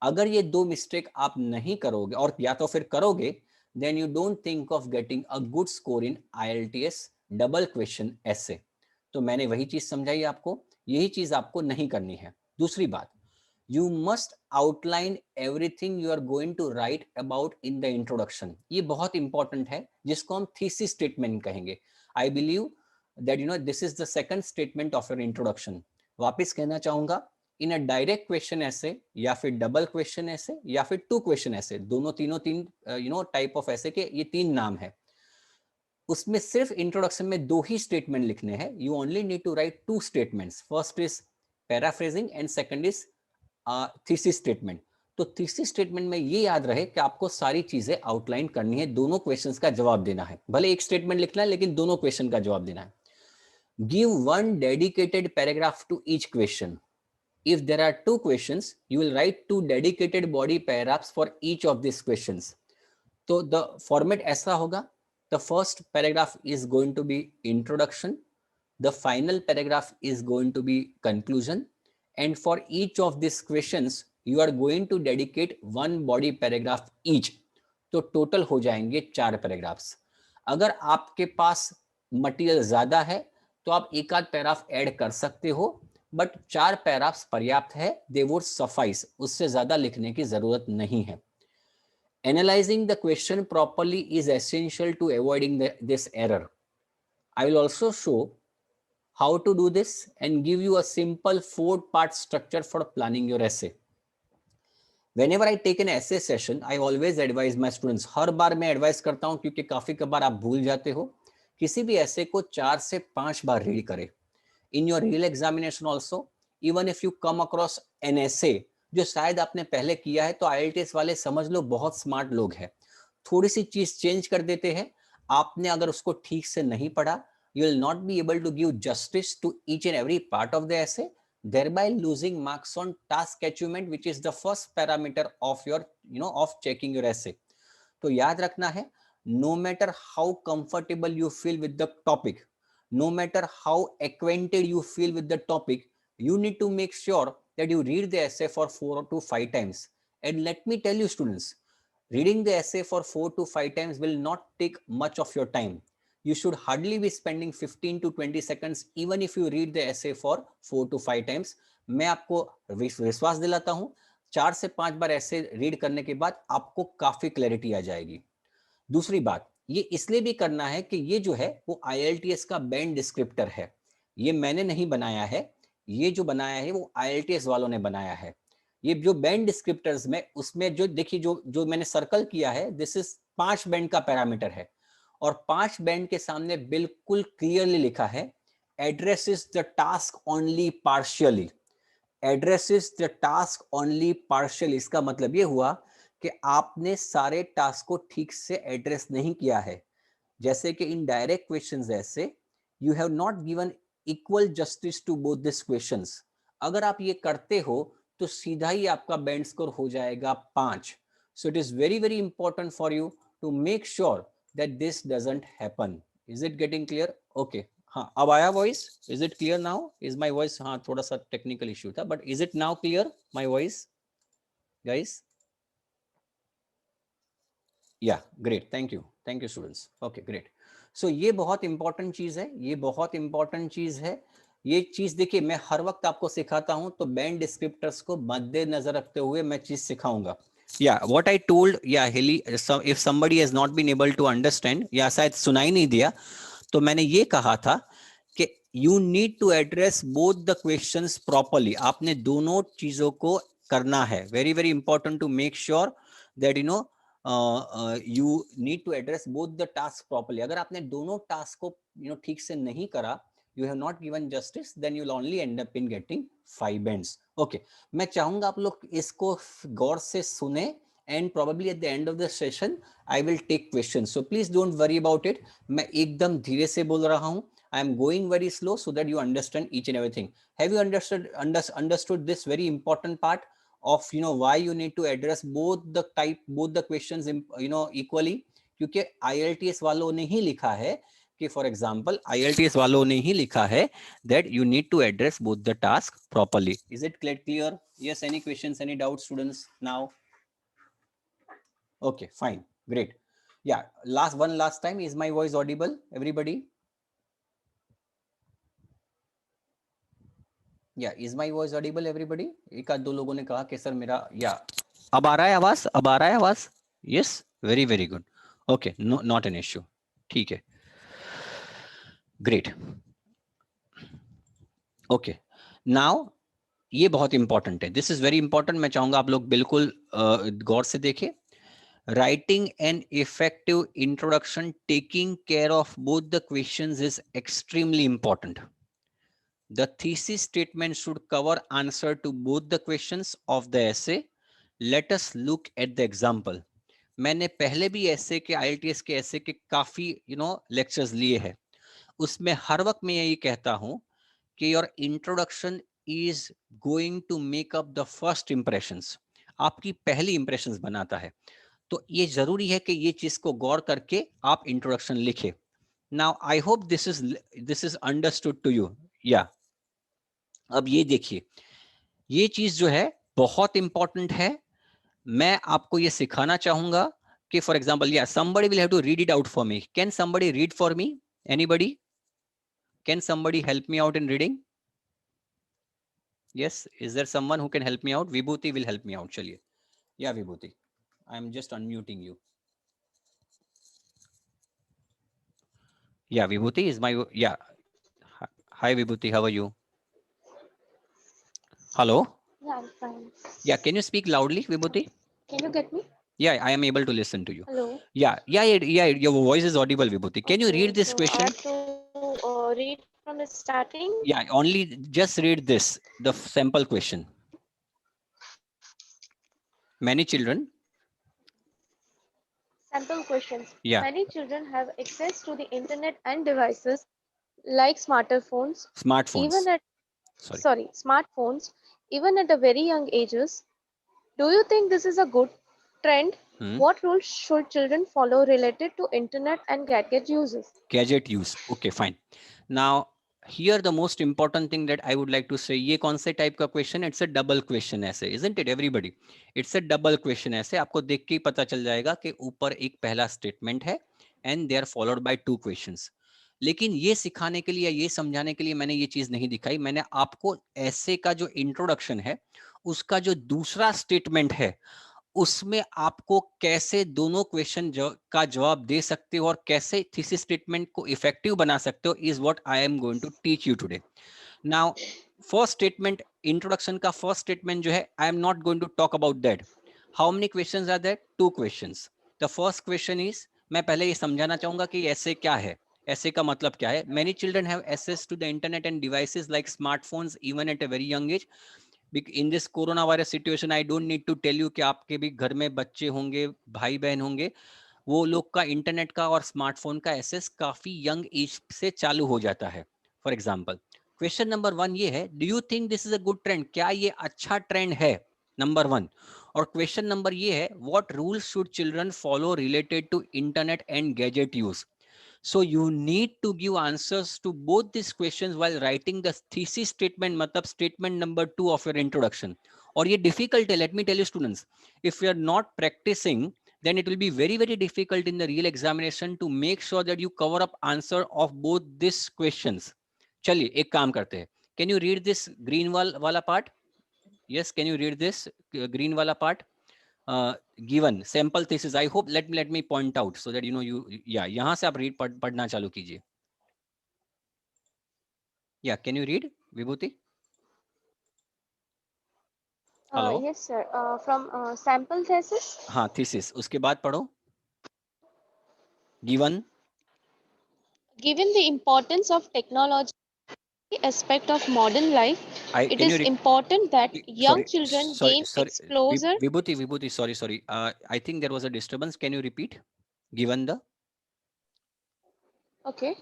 अगर ये दो मिस्टेक आप नहीं करोगे और या तो फिर करोगे, then you don't think of getting a good score in IELTS double question essay. तो मैंने वही चीज समझाई आपको, यही चीज आपको नहीं करनी है. दूसरी बात, you must outline everything you are going to write about in the introduction. ये बहुत इंपॉर्टेंट है जिसको हम थीसिस स्टेटमेंट कहेंगे. I believe that this is the second statement of your introduction. वापस कहना चाहूंगा, इन अ डायरेक्ट क्वेश्चन ऐसे या फिर डबल क्वेश्चन ऐसे या फिर 2 क्वेश्चन ऐसे, दोनों तीन टाइप ऑफ ऐसे के ये 3 नाम है. उसमें सिर्फ इंट्रोडक्शन में 2 ही स्टेटमेंट लिखने हैं. You only need to write 2 statements. First is paraphrasing and second is thesis statement. तो थीसिस स्टेटमेंट में ये याद रहे कि आपको सारी चीजें आउटलाइन करनी है, दोनों क्वेश्चंस का जवाब देना है. भले एक स्टेटमेंट लिखना है लेकिन दोनों क्वेश्चन का जवाब देना है. Give one dedicated paragraph to each question. If there are 2 questions, you will write 2 dedicated body paragraphs for each of these questions. तो the format ऐसा होगा, the first paragraph is going to be introduction, the final paragraph is going to be conclusion, and for each of these questions you are going to dedicate 1 body paragraph each. तो total हो जाएंगे 4 paragraphs. अगर आपके पास material ज्यादा है तो आप एक आध पैराग्राफ ऐड कर सकते हो, बट 4 पैराग्राफ्स पर्याप्त है, दे वुड सफाइस, उससे ज्यादा लिखने की जरूरत नहीं है. Analyzing the question properly is essential to avoiding this error. I will also show how to do this and give you a simple 4-part structure for planning your essay. Whenever I take an essay session, I always advise my students. हर बार मैं advice करता हूं क्योंकि काफी कबार आप भूल जाते हो. किसी भी ऐसे को 4 से 5 बार रीड करें. In your real examination also, even if you come across an essay जो शायद आपने पहले किया है, तो IELTS वाले समझ लो बहुत स्मार्ट लोग हैं, थोड़ी सी चीज चेंज कर देते हैं. आपने अगर उसको ठीक से नहीं पढ़ा, you will not be able to give justice to each and every part of the essay, thereby losing marks on task achievement, which is the first parameter of your, of checking your essay. तो याद रखना है, no matter how comfortable you feel with the topic, no matter how acquainted you feel with the topic, you need to make sure that you read the essay for 4 to 5 times. And let me tell you students, reading the essay for 4 to 5 times will not take much of your time. You should hardly be spending 15 to 20 seconds even if you read the essay for 4 to 5 times. मैं आपको विश्वास दिलाता हूं, 4 से 5 बार ऐसे read करने के बाद आपको काफी क्लैरिटी आ जाएगी. दूसरी बात, ये इसलिए भी करना है कि ये जो है वो IELTS का बैंड डिस्क्रिप्टर है. ये मैंने नहीं बनाया है, ये जो बनाया है वो IELTS वालों ने बनाया है. ये जो बैंड डिस्क्रिप्टर्स में, उसमें जो देखिए जो मैंने सर्कल किया है, दिस इज 5 बैंड का पैरामीटर है. और 5 बैंड के सामने बिल्कुल क्लियरली लिखा है, addresses the task only partially. Addresses the task only partially, इसका मतलब ये हुआ कि आपने सारे टास्क को ठीक से एड्रेस नहीं किया है. जैसे कि in direct questions essay, you have not given equal justice to both this questions. अगर आप ये करते हो तो सीधा ही आपका बैंड स्कोर हो जाएगा 5. So it is very very important for you to make sure that this doesn't happen. Is it getting clear? Okay, हाँ अब आया voice. Is it clear now? Is my voice? हाँ थोड़ा सा टेक्निकल इश्यू था, but is it now clear my voice guys? Yeah great, thank you students. Okay great. So ये बहुत important चीज है, ये बहुत इंपॉर्टेंट चीज है. ये चीज देखिए, मैं हर वक्त आपको सिखाता हूं, तो बैंड डिस्क्रिप्टर्स को मद्देनजर रखते हुए मैं चीज सिखाऊंगा. या व्हाट आई टोल्ड, या हिली, if somebody has not been able to understand, या शायद सुनाई नहीं दिया, तो मैंने ये कहा था कि you need to address both the questions properly. आपने दोनों चीजों को करना है. Very very important to make sure that you need to address both the tasks properly. अगर आपने दोनों टास्क को ठीक से नहीं करा, you have not given justice, then you'll only end up in getting 5 bands. Okay, मैं चाहूंगा आप लोग इसको गौर से सुने, and probably at the end of the session I will take questions. So please don't worry about it. मैं एकदम धीरे से बोल रहा हूँ. I am going very slow so that you understand each and everything. Have you understood this very important part of why you need to address both the questions equally? क्योंकि IELTS वालों ने ही लिखा है कि, फॉर एग्जांपल, IELTS वालों ने ही लिखा है that you need to address both the task properly. Is it clear? Yes, any questions, any doubts students now? Okay, fine, great. Yeah, last time, is my voice audible everybody? या is my voice Audible everybody? एक आध दो लोगों ने कहा कि sir मेरा, या अब आ रहा है आवाज? अब आ रहा है आवाज? Yes, very very good. Okay, no, not an issue. ठीक है, ग्रेट. ओके, नाउ ये बहुत इंपॉर्टेंट है. This is very important. मैं चाहूंगा आप लोग बिल्कुल गौर से देखें. Writing an effective introduction taking care of both the questions is extremely important. The thesis statement should cover answer to both the questions of the essay. Let us look at the example. मैंने पहले भी ऐसे के IELTS के ऐसे के काफी lectures लिए हैं. उसमें हर वक्त मैं यही कहता हूं कि your introduction is going to make up the first impressions. आपकी पहली इंप्रेशंस बनाता है. तो ये जरूरी है कि ये चीज को गौर करके आप इंट्रोडक्शन लिखे. Now I hope this is understood to you. Yeah. अब ये देखिए, ये चीज जो है बहुत इंपॉर्टेंट है. मैं आपको ये सिखाना चाहूंगा कि, फॉर एग्जांपल, या somebody will have to read it out for me. Can somebody read for me? Anybody? Can somebody help me out in reading? Yes, is there someone who can help me out? Vibhuti will help me out. Chaliye. Yeah, Vibhuti. I'm just unmuting you. Yeah, Vibhuti is my, yeah. Hi, Vibhuti, how are you? Hello? Yeah, I'm fine. Yeah, can you speak loudly, Vibhuti? Can you get me? Yeah, I am able to listen to you. Hello. Yeah, your voice is audible, Vibhuti. Can you read Okay, this so I question? have to read from the starting. Yeah, only just read this, the sample question. Many children. Sample questions. Yeah, Many children have access to the internet and devices like smartphones, smartphones. even at Sorry. smartphones, even at a very young ages. Do you think this is a good trend? Hmm. What rules should children follow related to internet and gadget uses? Gadget use. Okay, fine. Now, here the most important thing that I would like to say, ये कौन से type का question? It's a double question essay, isn't it, everybody? It's a double question essay. आपको देख के ही पता चल जाएगा कि ऊपर एक पहला statement है and they are followed by 2 questions. लेकिन ये सिखाने के लिए या ये समझाने के लिए मैंने ये चीज नहीं दिखाई. मैंने आपको ऐसे का जो इंट्रोडक्शन है उसका जो दूसरा स्टेटमेंट है उसमें आपको कैसे दोनों क्वेश्चन का जवाब दे सकते हो और कैसे थीसिस स्टेटमेंट को इफेक्टिव बना सकते हो is what I am going to teach you today. Now first statement, introduction का फर्स्ट स्टेटमेंट जो है, I am not going to talk about that. How many questions are there? 2 questions. The first question is, मैं पहले ये समझाना चाहूंगा कि ऐसे क्या है, ऐसे का मतलब क्या है. Many children have access to the internet and devices like smartphones even at a very young age. In this corona virus situation I don't need to tell you कि आपके भी घर में बच्चे होंगे, भाई बहन होंगे, वो लोग का इंटरनेट का और स्मार्टफोन का एक्सेस काफी यंग एज से चालू हो जाता है. फॉर एग्जांपल, क्वेश्चन नंबर 1 ये है, do you think this is a good trend? क्या ये अच्छा ट्रेंड है? नंबर 1. और क्वेश्चन नंबर ये है, what rules should children follow related to internet and gadget use? So you need to give answers to both these questions while writing the thesis statement, matlab statement number 2 of your introduction. और ये difficult है, let me tell you students, if you are not practicing, then it will be very very difficult in the real examination to make sure that you cover up answer of both these questions. चलिए एक काम करते हैं. Can you read this green वाला part? Yes, can you read this green वाला part? Given sample thesis. I hope, let me point out so that you know you, yeah, यहाँ से आप read पढ़ना चालू कीजिए. Yeah, can you read, Vibhuti? Hello. Yes, sir. From sample thesis. हाँ, thesis. उसके बाद पढ़ो. Given. Given the importance of technology aspect of modern life, it Can you is important that young children gain sorry, exposure. Vibhuti, sorry. I think there was a disturbance. Can you repeat? Given the. Okay.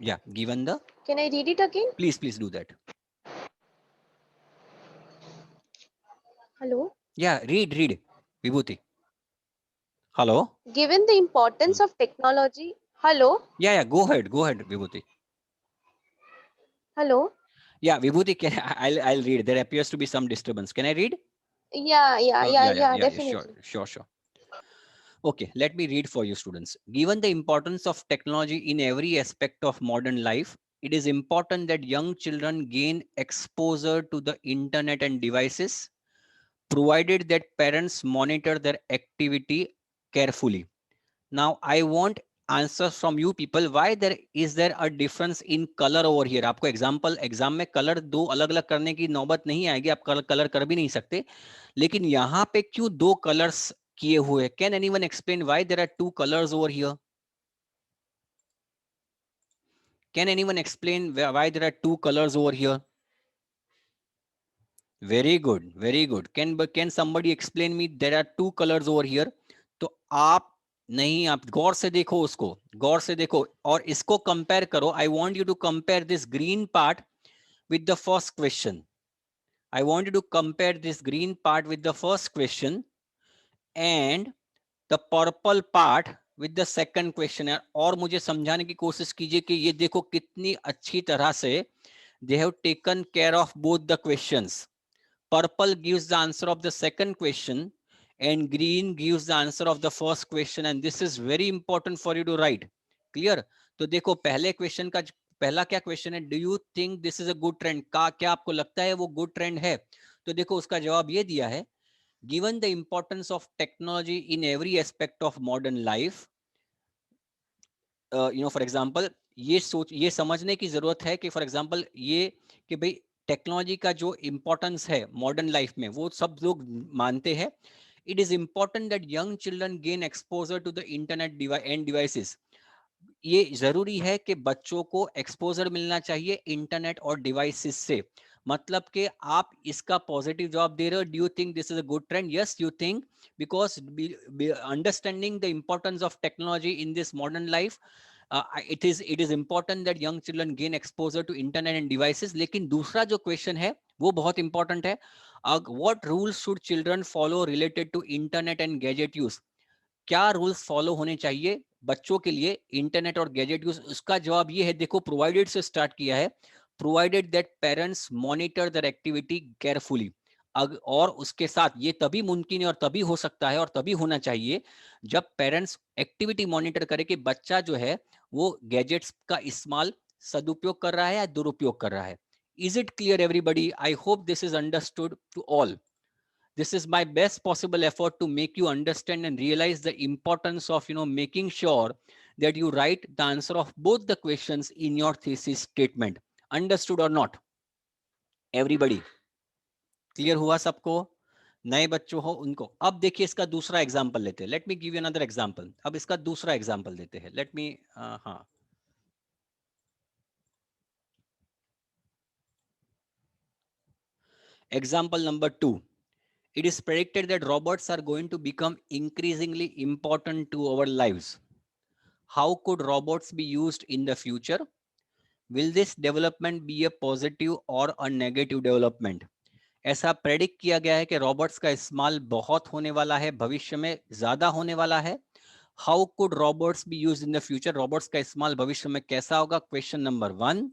Yeah, given the. Can I read it again? Please do that. Hello. Yeah, read, Vibhuti. Hello. Given the importance of technology. Hello. Yeah, go ahead, Vibhuti. Hello. Yeah, Vibhuti, I'll read. There appears to be some disturbance. Can I read? Yeah, Sure, definitely. sure. Okay, let me read for you, students. Given the importance of technology in every aspect of modern life, it is important that young children gain exposure to the internet and devices, provided that parents monitor their activity carefully. Now, I want answers from you people. Why is there a difference in color over here? आपको exam में colour दो अलग अलग करने की नौबत नहीं आएगी, आप कलर कर भी नहीं सकते, लेकिन यहाँ पे क्यों दो कलर्स किए हुए? Can anyone explain why there are 2 colors over here? Can anyone explain why there are 2 colors over here? Very good. Can somebody explain me there are 2 colors over here? तो आप नहीं, आप गौर से देखो, उसको गौर से देखो और इसको कंपेयर करो. I want you to compare this green part with the first question. I want you to compare this green part with the first question and the purple part with the second question. और मुझे समझाने की कोशिश कीजिए कि ये देखो कितनी अच्छी तरह से they have taken care of both the questions. Purple gives the answer of the second question and green gives the answer of the first question, and this is very important for you to write. Clear? तो देखो पहले question का पहला क्या question है, do you think this is a good trend, का क्या आपको लगता है वो गुड ट्रेंड है? तो देखो उसका जवाब ये दिया है, given the importance of technology in every aspect of modern life, for example ये समझने की जरूरत है कि फॉर एग्जाम्पल ये कि भाई टेक्नोलॉजी का जो इंपॉर्टेंस है मॉडर्न लाइफ में वो सब लोग मानते हैं। It is important that young children gain exposure to the internet and devices, ये जरूरी है कि बच्चों को एक्सपोजर मिलना चाहिए इंटरनेट और डिवाइसेस से। मतलब कि आप इसका पॉजिटिव जवाब दे रहे हो, do you think this is a good trend? Yes you think, because understanding the importance of technology in this modern life, it is important that young children gain exposure to internet and devices। लेकिन दूसरा जो question है वो बहुत important है, what rules should children follow related to internet and gadget use, क्या rules follow होने चाहिए बच्चों के लिए इंटरनेट और गैजेट यूज? उसका जवाब ये है, देखो प्रोवाइडेड से स्टार्ट किया है, provided that parents monitor there activity carefully. और उसके साथ ये तभी मुमकिन है और तभी हो सकता है और तभी होना चाहिए जब पेरेंट्स एक्टिविटी मॉनिटर करे कि बच्चा जो है वो गैजेट्स का इस्तेमाल सदुपयोग कर रहा है या दुरुपयोग कर रहा है। Is it clear everybody? I hope this is understood to all. This is my best possible effort to make you understand and realize the importance of making sure that you write the answer of both the questions in your thesis statement. Understood or not everybody? Clear हुआ सबको? नए बच्चों हो उनको। अब देखिए इसका दूसरा एग्जाम्पल लेते हैं, let me give you another example. अब इसका दूसरा एग्जाम्पल देते हैं, लेट मी हाँ, example number 2, it is predicted that robots are going to become increasingly important to our lives. How could robots be used in the future? Will this development be a positive or a negative development? ऐसा predict किया गया है कि robots का इस्तेमाल बहुत होने वाला है, भविष्य में ज्यादा होने वाला है। How could robots be used in the future, robots का इस्तेमाल भविष्य में कैसा होगा? Question number 1,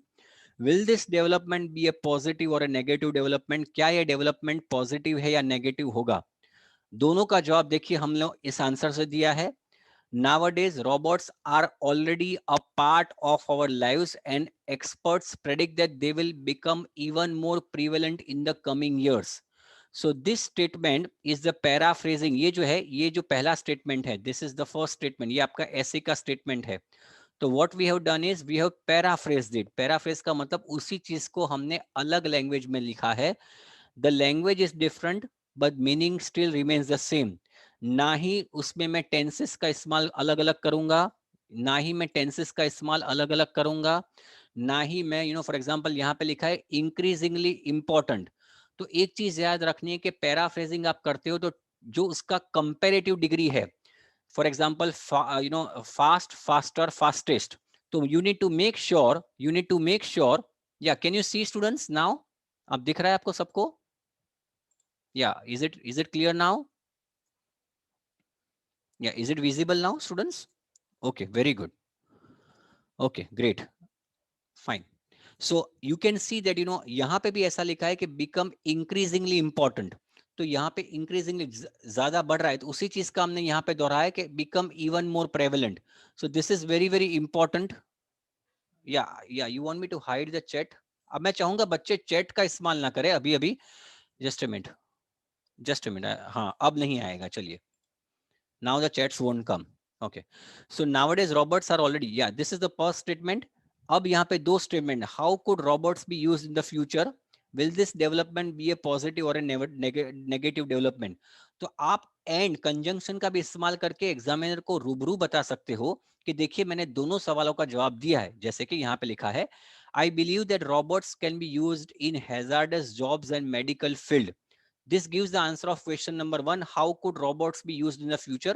will this development be a positive और ए नेगेटिव डेवलपमेंट, क्या ये डेवलपमेंट पॉजिटिव है या नेगेटिव होगा? दोनों का जवाब देखिए हम लोग इस आंसर से दिया है। Nowadays, robots are already a part of our lives, and experts predict that they will become even more prevalent in the coming years. So this statement is the paraphrasing. ये जो है, ये जो पहला statement है, this is the first statement, ये आपका ऐसे का statement है। तो what we have done is we have paraphrased it. Paraphrase का मतलब उसी चीज को हमने अलग language में लिखा है। The language is different, but meaning still remains the same. ना ही उसमें मैं टेंसेस का इस्तेमाल अलग अलग करूंगा, ना ही मैं टेंसेस का इस्तेमाल अलग अलग करूंगा, ना ही मैं फॉर एग्जांपल यहाँ पे लिखा है इंक्रीजिंगली इंपॉर्टेंट। तो एक चीज याद रखनी है कि पैराफ्रेजिंग आप करते हो तो जो उसका कंपेरेटिव डिग्री है, for example fast, faster, fastest, तो you need to make sure, या can you see students now? अब दिख रहा है आपको सबको? या is it clear now? Yeah, is it visible now, students? Okay, very good. Okay, great. Fine. So you can see that यहाँ पे भी ऐसा लिखा है कि become increasingly important. तो यहाँ पे increasingly ज्यादा बढ़ रहा है, तो उसी चीज का हमने यहाँ पे दोहराया कि become even more prevalent. So this is very very important. Yeah, you want me to hide the chat? अब मैं चाहूंगा बच्चे चैट का इस्तेमाल ना करें अभी अभी। Just a minute, just a minute. हाँ, अब नहीं आएगा, चलिए। Now the chats won't come. Okay. So nowadays robots are already, yeah, this is the first statement. अब यहाँ पे दो statement, how could robots be used in the future? Will this development be a positive or a negative development? तो आप and conjunction का भी इस्तेमाल करके एग्जामिनर को रूबरू बता सकते हो कि देखिए मैंने दोनों सवालों का जवाब दिया है। जैसे कि यहाँ पे लिखा है, I believe that robots can be used in hazardous jobs and medical field. This gives the answer of question number 1, how could robots be used in the future?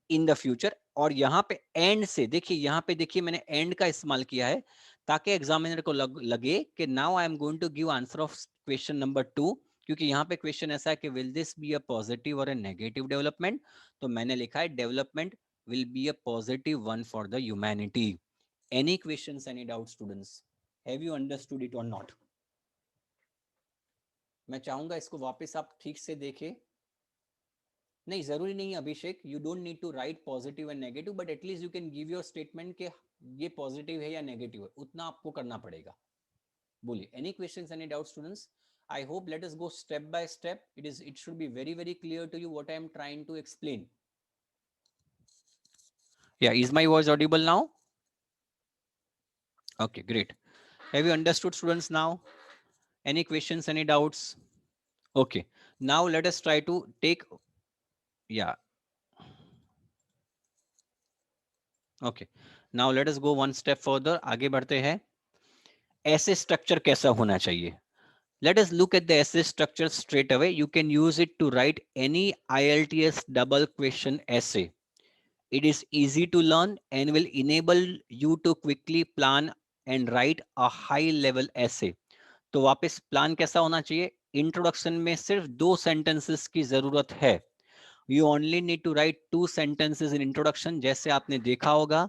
In the future। और यहाँ पे and से देखिए, यहाँ पे देखिए मैंने and का इस्तेमाल किया है ताकि एग्जामिनर को लगे कि now I am going to give answer of question number 2, क्योंकि यहाँ पे क्वेश्चन ऐसा है कि will this be a positive और अ नेगेटिव डेवलपमेंट, तो मैंने लिखा है development will be a positive one for the humanity. Any questions, any doubt students? Have you understood it और नॉट? मैं चाहूंगा इसको वापस आप ठीक से देखें। नहीं, जरूरी नहीं Abhishek, you don't need to write positive and negative, but at least you can give your statement के ये पॉजिटिव है या नेगेटिव है, उतना आपको करना पड़ेगा। बोलिए, any questions, any doubt students? I hope let us go step by step. It should be very, very clear to you what I am trying to explain. Yeah, is my voice audible now? Okay, great. Have you understood, students, now? Any questions, any doubts? Okay, now let us try to take, yeah. Okay, now let us go one step further. आगे बढ़ते हैं। ऐसे structure कैसा होना चाहिए? Let us look at the essay structure straight away. You can use it to write any IELTS double question essay. It is easy to learn and will enable you to quickly plan and write a high level essay. तो वापस plan कैसा होना चाहिए? Introduction में सिर्फ 2 sentences की जरूरत है। You only need to write 2 sentences in introduction. जैसे आपने देखा होगा,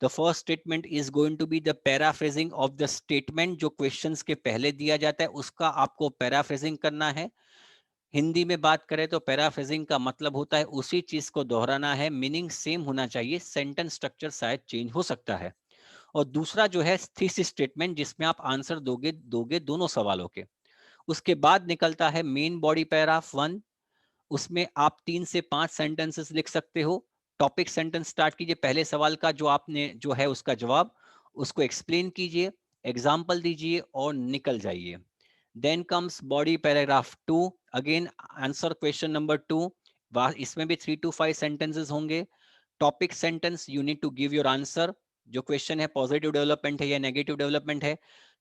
the first statement is going to be the paraphrasing of the statement जो questions के पहले दिया जाता है, उसका आपको paraphrasing करना है। हिंदी में बात करें तो पैराफ्रेजिंग का मतलब होता है उसी चीज को दोहराना है, मीनिंग सेम होना चाहिए, सेंटेंस स्ट्रक्चर शायद चेंज हो सकता है। और दूसरा जो है थीसिस स्टेटमेंट, जिसमें आप आंसर दोगे दोगे दोनों सवालों के। उसके बाद निकलता है मेन बॉडी पैराग्राफ 1, उसमें आप 3 से 5 सेंटेंसेस लिख सकते हो। टॉपिक सेंटेंस स्टार्ट कीजिए, पहले सवाल का जो आपने जो है उसका जवाब, उसको एक्सप्लेन कीजिए, एग्जाम्पल दीजिए और निकल जाइए। Then comes body paragraph 2, again answer question number 2, इसमें भी 3 to 5 sentences होंगे। Topic sentence, you need to give your answer, जो क्वेश्चन है पॉजिटिव डेवलपमेंट है या नेगेटिव डेवलपमेंट है,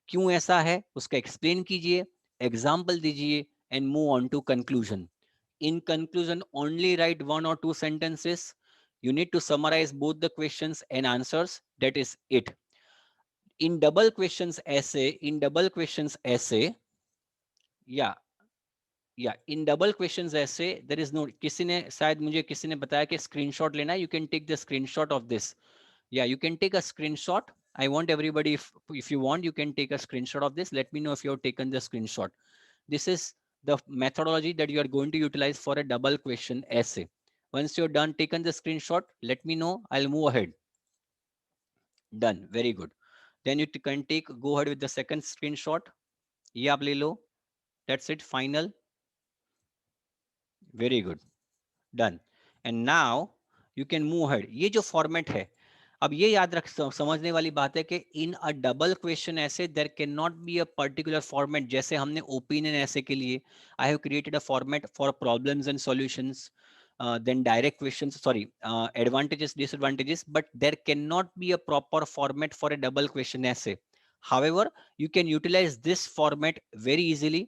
क्यों ऐसा है उसका एक्सप्लेन कीजिए, एग्जाम्पल दीजिए and move on to conclusion. In conclusion, only write 1 or 2 sentences. You need to summarize both the questions and answers. That is it. In double questions essay, yeah, in double questions ऐसे there is no, किसी ने शायद मुझे किसी ने बताया कि screenshot लेना है, you can take the screenshot of this, या you can take a screenshot. I want everybody, if you want, you can take a screenshot of this. Let me know if you have taken the screenshot. This is the methodology that you are going to utilize for a double question essay. Once you're done taken the screenshot, let me know, I'll move ahead. Done, very good. Then you can go ahead with the second screenshot. ये आप ले लो, that's it, final. Very good, done. And now you can move ahead. ये जो format है, अब ये याद रख, समझने वाली बात है कि इन अ डबल क्वेश्चन ऐसे there can not be a particular format. जैसे हमने ओपिनियन ऐसे के लिए I have created a format for problems and solutions, then direct questions, sorry, advantages, disadvantages, but there cannot be a proper format for a double question essay. However, you can utilize this format very easily.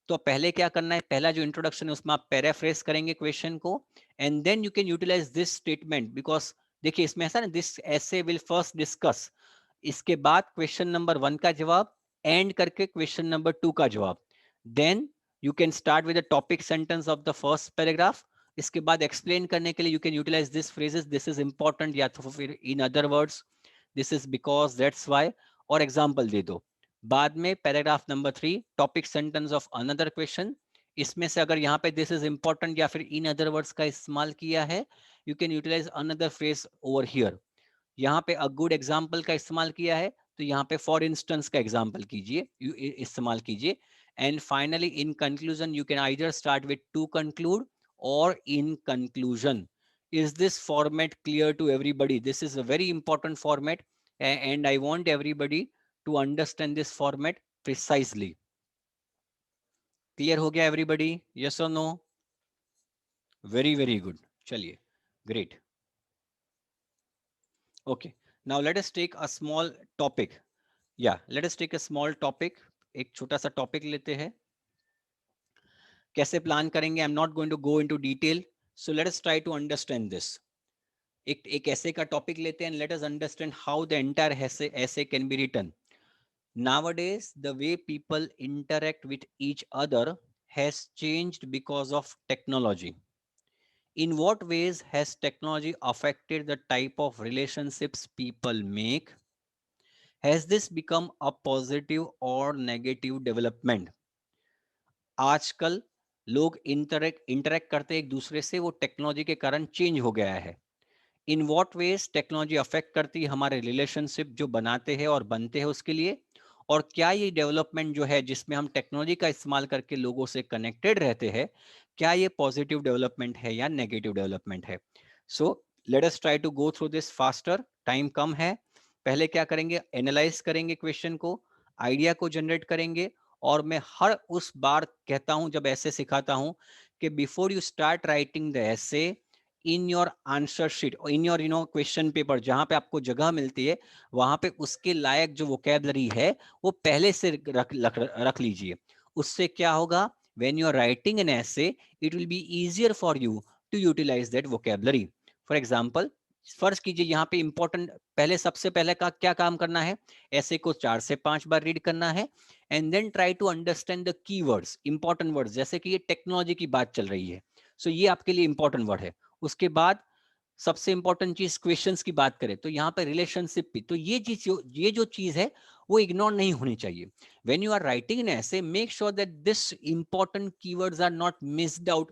तो पहले क्या करना है, पहला जो introduction है उसमें आप पैराफ्रेज करेंगे क्वेश्चन को, and then you can utilize this statement, because देखिए इसमें ऐसा ना, this essay will first discuss, इसके बाद क्वेश्चन नंबर 1 का जवाब, एंड करके क्वेश्चन नंबर 2 का जवाब, then you can start with the topic sentence of the first paragraph. इसके बाद एक्सप्लेन करने के लिए you can utilize this phrases, this is important, या तो फिर in other words this is because, that's why, और एग्जांपल दे दो। बाद में paragraph number 3, topic sentence of another question, इसमें से अगर यहाँ पे दिस इज इंपॉर्टेंट या फिर इन अदर वर्ड्स का इस्तेमाल किया है, you can utilize another phrase over here. यहाँ पे अ गुड एग्जाम्पल का इस्तेमाल किया है तो यहाँ पे फॉर इंस्टेंस का एग्जाम्पल कीजिए, इस्तेमाल कीजिए। And finally in conclusion you can either start with to conclude or in conclusion. Is this format clear to everybody? This is a very important format, and I want everybody to understand this format precisely. Clear हो गया everybody? Yes or no? Very, very good. चलिए, great. Okay, now let us take a small topic. Yeah, let us take a small topic. एक छोटा सा topic लेते हैं। कैसे plan करेंगे, I am not going to go into detail, so let us try to understand this. एक essay का topic लेते हैं, let us understand how the entire essay can be written. Nowadays, the way people interact with each other has changed because of technology. In what ways has technology affected the type of relationships people make? Has this become a positive or negative development? आजकल लोग interact करते एक दूसरे से, वो technology के कारण change हो गया है। In what ways technology affect करती है हमारे रिलेशनशिप जो बनाते हैं और बनते हैं उसके लिए, और क्या ये डेवलपमेंट जो है जिसमें हम टेक्नोलॉजी का इस्तेमाल करके लोगों से कनेक्टेड रहते हैं, क्या ये पॉजिटिव डेवलपमेंट है या नेगेटिव डेवलपमेंट है। So let us try to go through this faster, time कम है। पहले क्या करेंगे, एनालाइज करेंगे क्वेश्चन को, आइडिया को जनरेट करेंगे। और मैं हर उस बार कहता हूं जब ऐसे सिखाता हूं कि before you start writing the essay, in your answer sheet, in your question paper, जहां पे आपको जगह मिलती है वहां पे उसके लायक जो वोकेबलरी है वो पहले से रख लीजिए। उससे क्या होगा, when you are writing an essay, it will be easier for you to utilize that vocabulary. For example, फर्ज कीजिए यहाँ पे इंपॉर्टेंट, पहले सबसे पहले का क्या काम करना है, ऐसे को 4 से 5 बार रीड करना है, and then try to understand the keywords, important words, जैसे कि ये टेक्नोलॉजी की बात चल रही है, सो ये आपके लिए इंपॉर्टेंट वर्ड है। उसके बाद सबसे इंपॉर्टेंट चीज क्वेश्चंस की बात करें तो यहाँ पे रिलेशनशिप भी, तो ये जो चीज है वो इग्नोर नहीं होनी चाहिए। When you are writing in essay, make sure that this important keywords are not missed out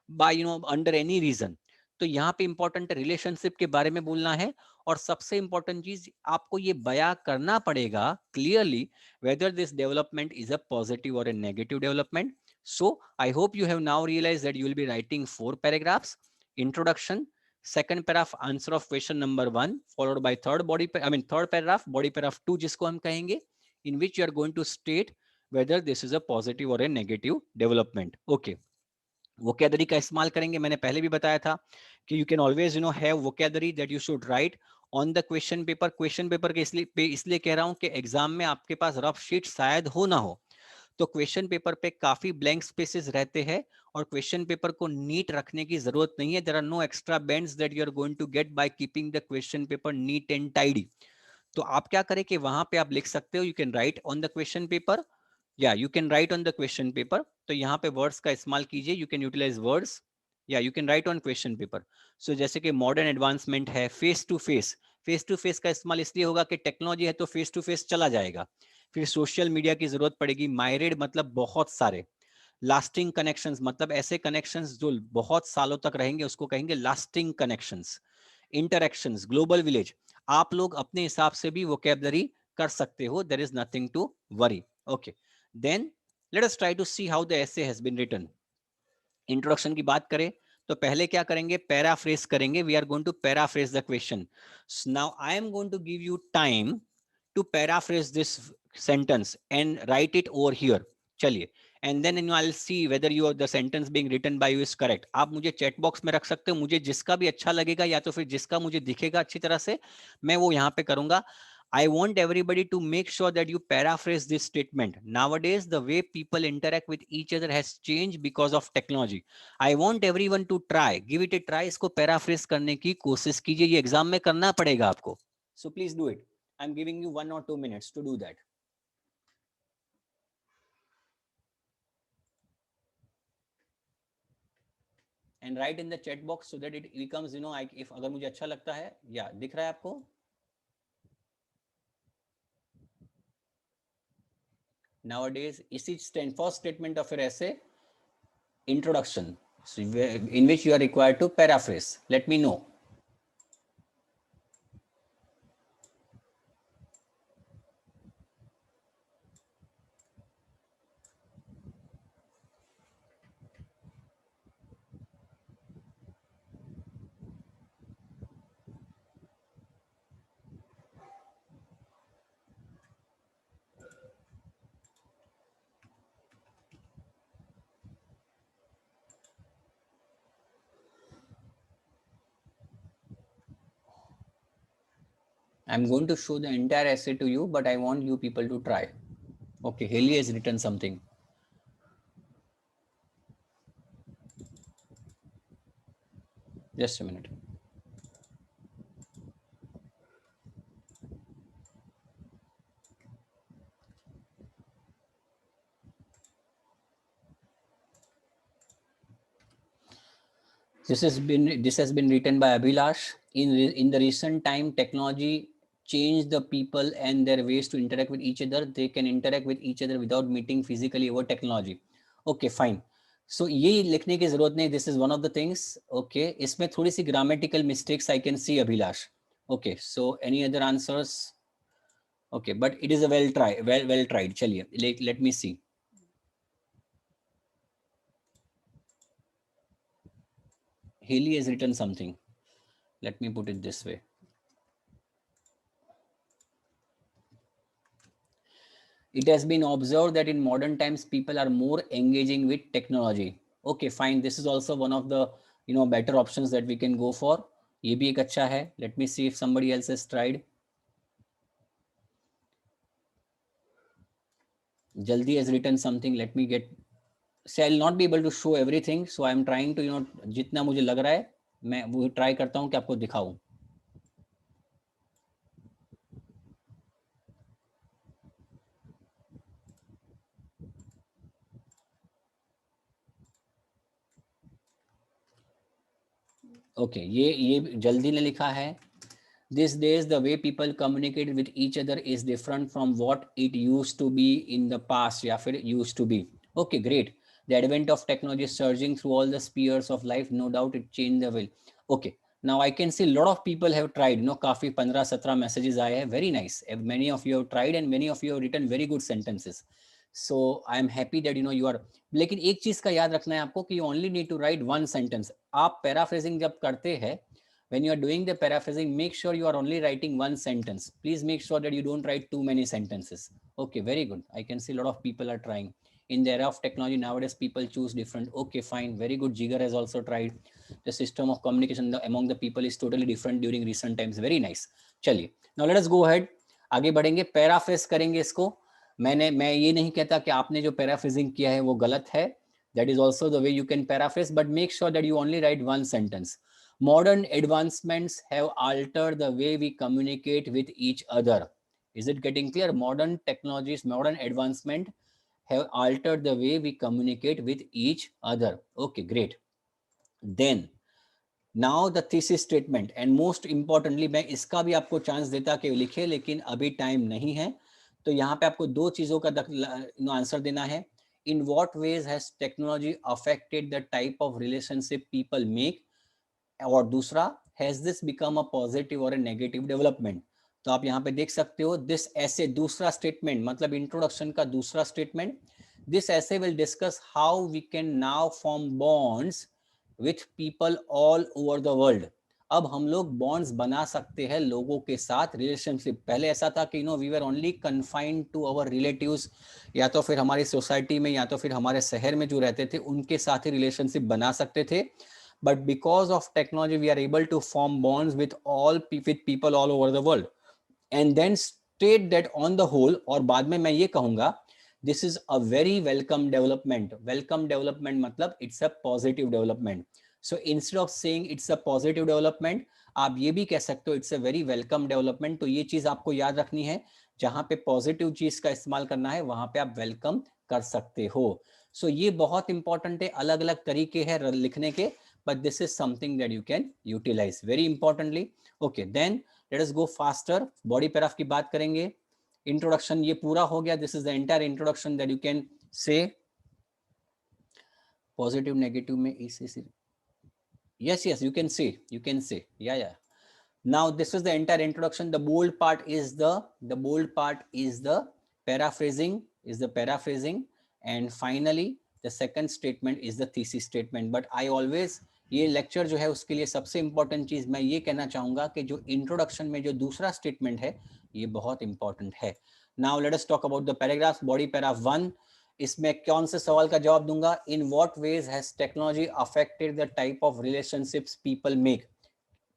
by under any reason. तो यहाँ पे इंपॉर्टेंट रिलेशनशिप के बारे में बोलना है, और सबसे इंपॉर्टेंट चीज आपको ये बयां करना पड़ेगा clearly whether this development is a positive और a negative development. So I hope you have now realize that you will be writing 4 paragraphs, introduction, second paragraph answer of question number 1 followed by third paragraph body paragraph 2 जिसको हम कहेंगे, in which you are going to state whether this is a positive or a negative development. Okay, vocabulary का इस्तेमाल करेंगे, मैंने पहले भी बताया था कि you can always have vocabulary that you should write on the question paper. Question paper के इसलिए कह रहा हूं कि एग्जाम में आपके पास रफ शीट शायद हो ना हो, तो क्वेश्चन पेपर पे काफी ब्लैंक स्पेसेस रहते हैं, और क्वेश्चन पेपर को नीट रखने की जरूरत नहीं है। There are no extra bands that you are going to get by keeping the question paper neat and tidy. तो आप क्या करें कि वहां पे आप लिख सकते हो, you can write on the question paper, या you can write on the question paper. तो यहाँ पे वर्ड्स का इस्तेमाल कीजिए, यू कैन यूटिलाइज वर्ड्स, या you can write on question paper. So जैसे कि मॉडर्न एडवांसमेंट है, face to face, face to face का इस्तेमाल इसलिए होगा कि टेक्नोलॉजी है तो फेस टू फेस चला जाएगा। फिर सोशल मीडिया की जरूरत पड़ेगी, मायरेड मतलब बहुत सारे, लास्टिंग कनेक्शंस मतलब ऐसे कनेक्शंस जो बहुत सालों तक रहेंगे उसको कहेंगे lasting connections. Interactions, global village, आप लोग अपने हिसाब से भी वोकैबुलरी कर सकते हो, there is nothing to worry. Okay, then let us try to see how the essay has been written. Introduction की बात करें तो पहले क्या करेंगे, पैराफ्रेज करेंगे, we are going to paraphrase the question. Now I am going to give you time to paraphrase this sentence and write it over here. चलिए, and then I'll see whether the sentence being written by you is correct. आप मुझे chat box में रख सकते हो, मुझे जिसका भी अच्छा लगेगा या तो फिर जिसका मुझे दिखेगा अच्छी तरह से मैं वो यहाँ पे करूंगा। I want everybody to make sure that you paraphrase this statement. Nowadays, the way people interact with each other has changed because of technology. I want everyone to try, give it a try. इसको paraphrase करने की कोशिश कीजिए, ये exam में करना पड़ेगा आपको. So please do it. I'm giving you 1 or 2 minutes to do that. And write in the chat box so that it becomes, if अगर मुझे अच्छा लगता है, या दिख रहा है आपको? Nowadays, इसी first statement of your essay, introduction, so in which you are required to paraphrase. Let me know. I'm going to show the entire essay to you, but I want you people to try. Okay, Haley has written something. Just a minute. This has been written by Abhilash. In the recent time, technology changed the people and their ways to interact with each other. They can interact with each other without meeting physically over technology. Okay, fine. सो ये लिखने की जरूरत नहीं, this is one of the things. Okay, इसमें थोड़ी सी grammatical mistakes I can see, Abhilash. Okay, so any other answers? Okay, but it is a well tried. चलिए, let me see. Haley has written something. Let me put it this way. It has been observed that in modern times people are more engaging with technology. Okay, fine, this is also one of the better options that we can go for. ये भी एक अच्छा है. Let me see if somebody else has tried. Jaldi has written something. Let me get, say I'll not be able to show everything, so I am trying to जितना मुझे लग रहा है मैं वो ट्राई करता हूँ कि आपको दिखाऊं. ओके, ये जल्दी ने लिखा है, these days the way people communicate with each other is different from what it used to be in the past, या फिर used to be. Okay, great. The advent of technology is surging through all the spheres of life. No doubt it changed the way. Okay, now I can see a lot of people have tried. काफी 15-17 messages आए हैं. Very nice. Many of you have tried and many of you have written very good sentences. So I am happy that you are. लेकिन एक चीज का याद रखना है आपको कि you only need to write one sentence. आप paraphrasing जब करते हैं, when you are doing the paraphrasing, make sure you are only writing one sentence. Please make sure that you don't write too many sentences. Okay, very good. I can see a lot of people are trying. In the era of technology nowadays, people choose different. Okay, fine, very good. Jigar has also tried. The system of communication among the people is totally different during recent times. Very nice. चलिए, now let us go ahead. आगे बढ़ेंगे, paraphrase करेंगे इसको. मैं ये नहीं कहता कि आपने जो पैराफ्रेजिंग किया है वो गलत है. That is also the way you can paraphrase, but make sure that you only write one sentence. Modern advancements have altered the way we communicate with each other. Is it getting clear? Modern technologies, modern advancement have altered the way we communicate with each other. Okay, great. Then now the thesis statement, and most importantly मैं इसका भी आपको chance देता कि लिखे, लेकिन अभी time नहीं है. तो यहाँ पे आपको दो चीजों का आंसर देना है. In what ways has technology affected the type of relationship people make? और दूसरा, has this become a positive और नेगेटिव डेवलपमेंट. तो आप यहाँ पे देख सकते हो, दिस ऐसे दूसरा स्टेटमेंट मतलब इंट्रोडक्शन का दूसरा statement, this essay will discuss how we can now form bonds with people all over the world. अब हम लोग बॉन्ड्स बना सकते हैं लोगों के साथ, रिलेशनशिप. पहले ऐसा था कि we were only confined to our relatives, या तो फिर हमारी सोसाइटी में या तो फिर हमारे शहर में जो रहते थे उनके साथ ही रिलेशनशिप बना सकते थे. But because of technology, we are able to form bonds with people all over the world. And then state that on the whole, और बाद में मैं ये कहूँगा, this is a very welcome development. Welcome development मतलब it's a positive development. So instead of saying it's a positive development, आप ये भी कह सकते हो it's a very welcome development. तो ये चीज आपको याद रखनी है, जहाँ पे पॉजिटिव चीज का इस्तेमाल करना है वहां पे आप वेलकम कर सकते हो. सो ये बहुत इंपॉर्टेंट है. अलग अलग तरीके हैं लिखने के, but this is something that you can utilize very importantly. Okay, then let us go faster. Body paragraph की बात करेंगे. Introduction ये पूरा हो गया. This is the entire introduction that you can say. Positive, negative में इसी. Yes, you can say. Yeah. Now this is the entire introduction. The bold part is the paraphrasing, and finally the second statement is the thesis statement. But I always, ये lecture जो है उसके लिए सबसे important चीज मैं ये कहना चाहूंगा कि जो इंट्रोडक्शन में जो दूसरा स्टेटमेंट है ये बहुत इंपॉर्टेंट है. Now let us talk about the paragraph. Body paragraph 1, इसमें कौन से सवाल का जवाब दूंगा? In what ways has technology affected the type of relationships people make.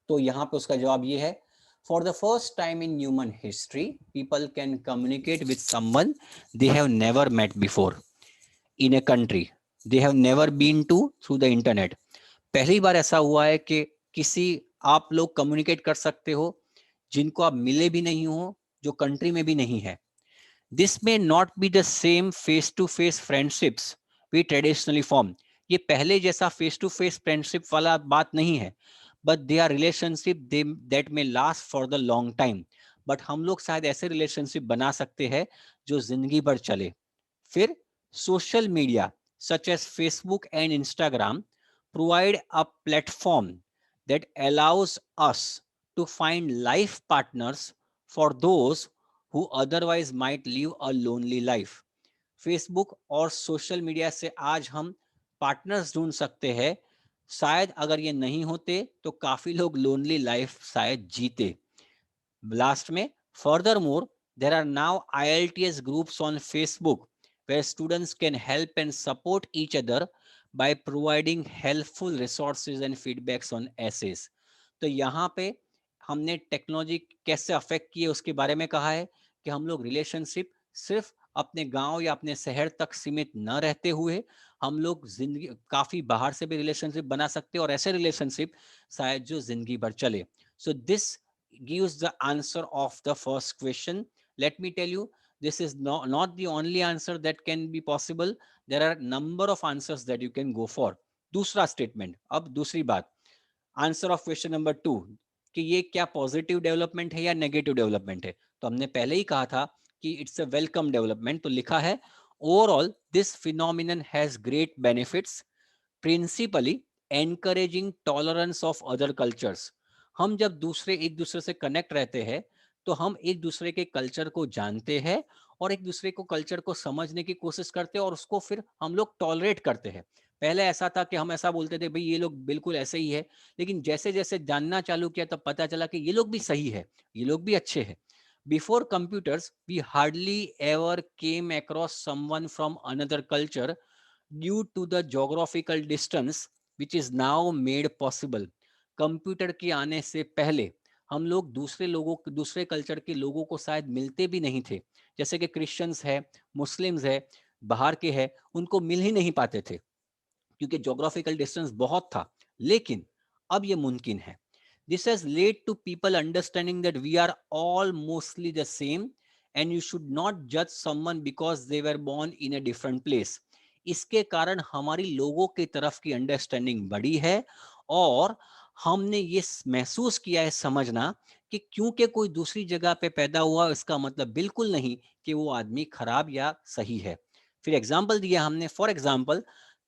तो यहाँ पे उसका जवाब ये है, for the first time in human history people can communicate with someone they have never met before in a country they have never been to through the internet. पहली बार ऐसा हुआ है कि किसी आप लोग कम्युनिकेट कर सकते हो जिनको आप मिले भी नहीं हो, जो कंट्री में भी नहीं है. This may not be the same face to face friendships we traditionally form. ये पहले जैसा फेस टू फेस फ्रेंडशिप वाला बात नहीं है, but they are relationship that may last for the long time. But हम लोग शायद ऐसे रिलेशनशिप बना सकते हैं जो जिंदगी भर चले. फिर social media such as Facebook and Instagram provide a platform that allows us to find life partners for those who otherwise might live a lonely life. Facebook और सोशल मीडिया से आज हम पार्टनर्स ढूंढ सकते हैं, शायद अगर ये नहीं होते तो काफी लोग लोनली लाइफ शायद जीते. लास्ट में, further more, there are now IELTS groups on Facebook where students can help and support each other by providing helpful resources and feedbacks on essays. तो यहाँ पे हमने टेक्नोलॉजी कैसे अफेक्ट की है उसके बारे में कहा है कि हम लोग रिलेशनशिप सिर्फ अपने गांव या अपने शहर तक सीमित न रहते हुए हम लोग जिंदगी काफी बाहर से भी रिलेशनशिप बना सकते हैं और ऐसे रिलेशनशिप शायद जो जिंदगी भर चले. So this gives the answer of the first question. Let me tell you, this is not the only answer that can be possible. There are number of answers that you can go for. दूसरा statement, अब दूसरी बात, answer of question number 2 कि ये क्या positive development है या negative development है. तो हमने पहले ही कहा था कि इट्स अ वेलकम डेवलपमेंट. तो लिखा है overall this phenomenon has great benefits, principally encouraging tolerance of other cultures. हम जब एक दूसरे से कनेक्ट रहते हैं तो हम एक दूसरे के कल्चर को जानते हैं और एक दूसरे को कल्चर को समझने की कोशिश करते हैं और उसको फिर हम लोग टॉलरेट करते हैं. पहले ऐसा था कि हम ऐसा बोलते थे भाई ये लोग बिल्कुल ऐसे ही है, लेकिन जैसे जैसे जानना चालू किया तब पता चला कि ये लोग भी सही है, ये लोग भी अच्छे हैं. Before computers we hardly ever came across someone from another culture due to the geographical distance which is now made possible. Computer के आने से पहले हम लोग दूसरे कल्चर के लोगों को शायद मिलते भी नहीं थे. जैसे कि क्रिश्चियंस है, मुस्लिम्स है, बाहर के है, उनको मिल ही नहीं पाते थे क्योंकि ज्योग्राफिकल डिस्टेंस बहुत था. लेकिन अब ये मुमकिन है. This has led to people understanding that we are all mostly the same and you should not judge someone because they were born in a different place. इसके कारण हमारी लोगों की तरफ की अंडरस्टैंडिंग बढ़ी है और हमने ये महसूस किया है, समझना कि क्योंकि कोई दूसरी जगह पे पैदा हुआ इसका मतलब बिल्कुल नहीं कि वो आदमी खराब या सही है. फिर एग्जाम्पल दिया हमने, फॉर एग्जाम्पल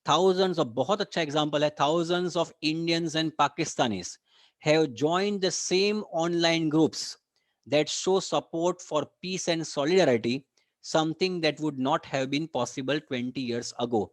thousands of, बहुत अच्छा एग्जाम्पल है, thousands of Indians and Pakistanis have joined the same online groups that show support for peace and solidarity, something that would not have been possible 20 years ago.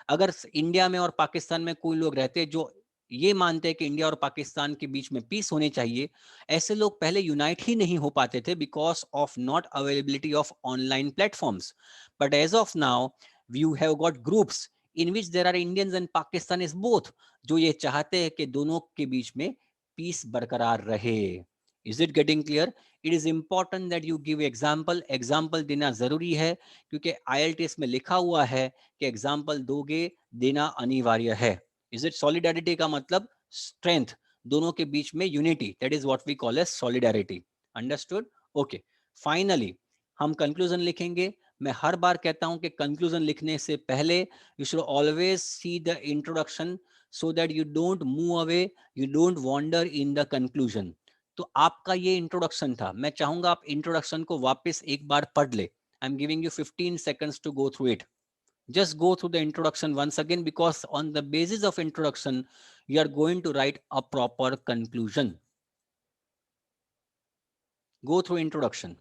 अगर India में और पाकिस्तान में कोई लोग रहते जो ये मानते हैं कि इंडिया और पाकिस्तान के बीच में पीस होनी चाहिए, ऐसे लोग पहले यूनाइट ही नहीं हो पाते थे because of not availability of online platforms. But as of now you have got groups in which there are Indians and Pakistanis both, जो ये चाहते हैं कि दोनों के बीच में पीस बरकरार रहे. Is it getting clear? It is important that you give example. Example देना जरूरी है क्योंकि IELTS में लिखा हुआ है कि example दोगे, देना अनिवार्य है. Is it solidarity का मतलब strength, दोनों के बीच में unity. That is what we call as solidarity. Understood? Okay. Finally, हम conclusion लिखेंगे. मैं हर बार कहता हूं कि कंक्लूजन लिखने से पहले you should always see the introduction so that you don't move away, you don't wander in the conclusion. तो आपका ये इंट्रोडक्शन था. मैं चाहूंगा आप इंट्रोडक्शन को वापस एक बार पढ़ ले. I am giving you 15 seconds to go through it. Just go through the introduction once again because on the basis of introduction you are going to write a proper conclusion. Go through introduction.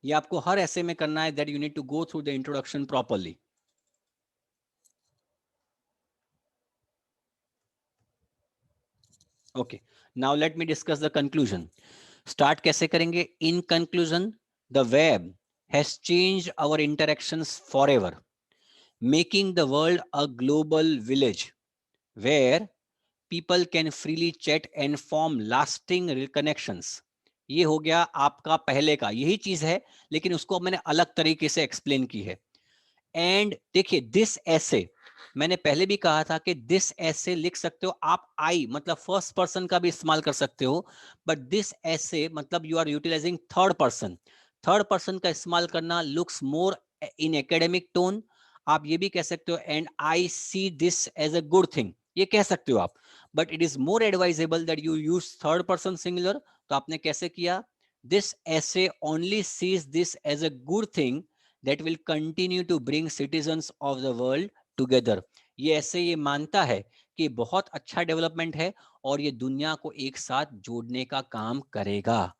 ये आपको हर ऐसे में करना है. That you need to go through the introduction properly. Okay, now let me discuss the conclusion. Start कैसे करेंगे? In conclusion, the web has changed our interactions forever, making the world a global village where people can freely chat and form lasting connections. ये हो गया आपका पहले का, यही चीज है लेकिन उसको मैंने अलग तरीके से एक्सप्लेन की है. एंड देखिए दिस ऐसे, मैंने पहले भी कहा था कि दिस ऐसे लिख सकते हो आप, आई मतलब फर्स्ट पर्सन का भी इस्तेमाल कर सकते हो, बट दिस ऐसे मतलब you are utilising third person. Third person का इस्तेमाल करना looks more in academic tone. आप ये भी कह सकते हो and I see this as a good thing, ये कह सकते हो आप, but it is more advisable that you use third person singular. तो आपने कैसे किया? This essay only sees this as a good thing that will continue to bring citizens of the world together. ये ऐसे ये मानता है कि बहुत अच्छा डेवलपमेंट है और ये दुनिया को एक साथ जोड़ने का काम करेगा.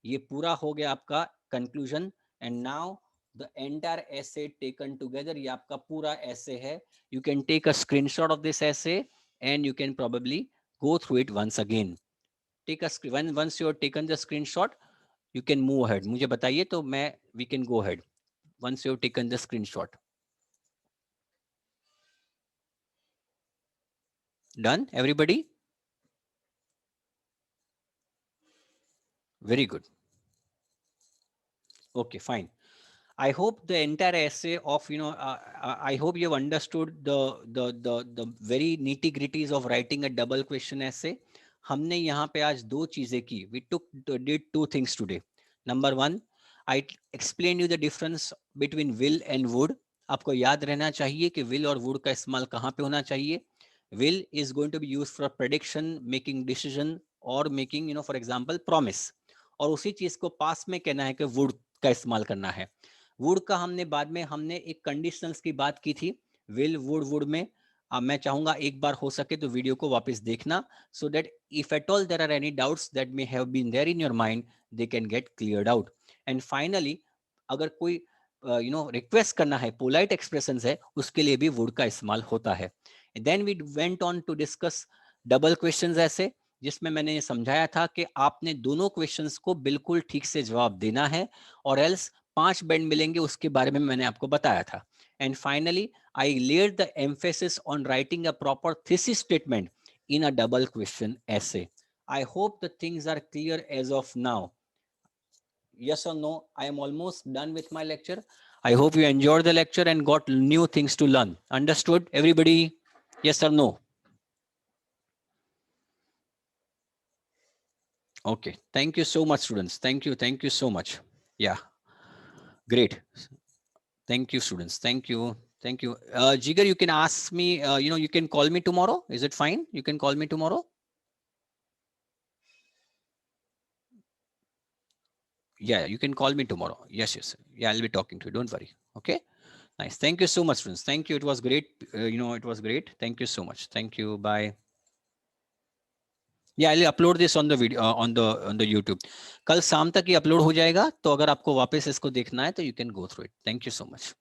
ये पूरा हो गया आपका conclusion. And now the entire essay taken together. ये आपका पूरा ऐसे है. You can take a screenshot of this essay and you can probably go through it once again. Take a screen. Once you have taken the screenshot, you can move ahead. मुझे बताइए तो मैं we can go ahead. Once you have taken the screenshot. Done, everybody? Very good. Okay, fine. I hope the entire essay of, I hope you have understood the very nitty gritties of writing a double question essay. हमने यहाँ पे आज दो चीजें की. We did two things today. Number one, I explained you the difference between will and would. आपको याद रहना चाहिए कि will और would का इस्तेमाल कहाँ पे होना चाहिए. Will is going to be used for prediction, making decision or making, for example, promise. और उसी चीज को पास में कहना है कि would का इस्तेमाल करना है. वुड का हमने बाद में हमने एक कंडीशनल्स की बात की थी. विल, वुड में मैं चाहूंगा एक बार हो सके तो वीडियो को वापस देखना, so that if at all there are any doubts that may have been there in your mind, they can get cleared out. And finally अगर कोई रिक्वेस्ट करना है, पोलाइट एक्सप्रेशंस है, उसके लिए भी वुड का इस्तेमाल होता है. Then we went on to discuss double questions essays, जिसमें मैंने ये समझाया था कि आपने दोनों क्वेश्चंस को बिल्कुल ठीक से जवाब देना है, और एल्स 5 बैंड मिलेंगे, उसके बारे में मैंने आपको बताया था. And finally I led the emphasis on writing a proper thesis statement in a double question essay. I hope the things are clear as of now. Yes or no? I am almost done with my lecture. I hope you enjoyed the lecture and got new things to learn. Understood, everybody? Yes or no? Okay, thank you so much, students. Thank you so much. Yeah, great. Thank you, students. Thank you. Jigar, you can ask me, you can call me tomorrow. Is it fine? You can call me tomorrow. Yeah, you can call me tomorrow. Yes. Yeah, I'll be talking to you. Don't worry. Okay. Nice. Thank you so much, students. Thank you. It was great. It was great. Thank you so much. Thank you. Bye. Yeah, I'll upload this on the video on the YouTube. कल शाम तक ये upload हो जाएगा, तो अगर आपको वापस इसको देखना है तो you can go through it. Thank you so much.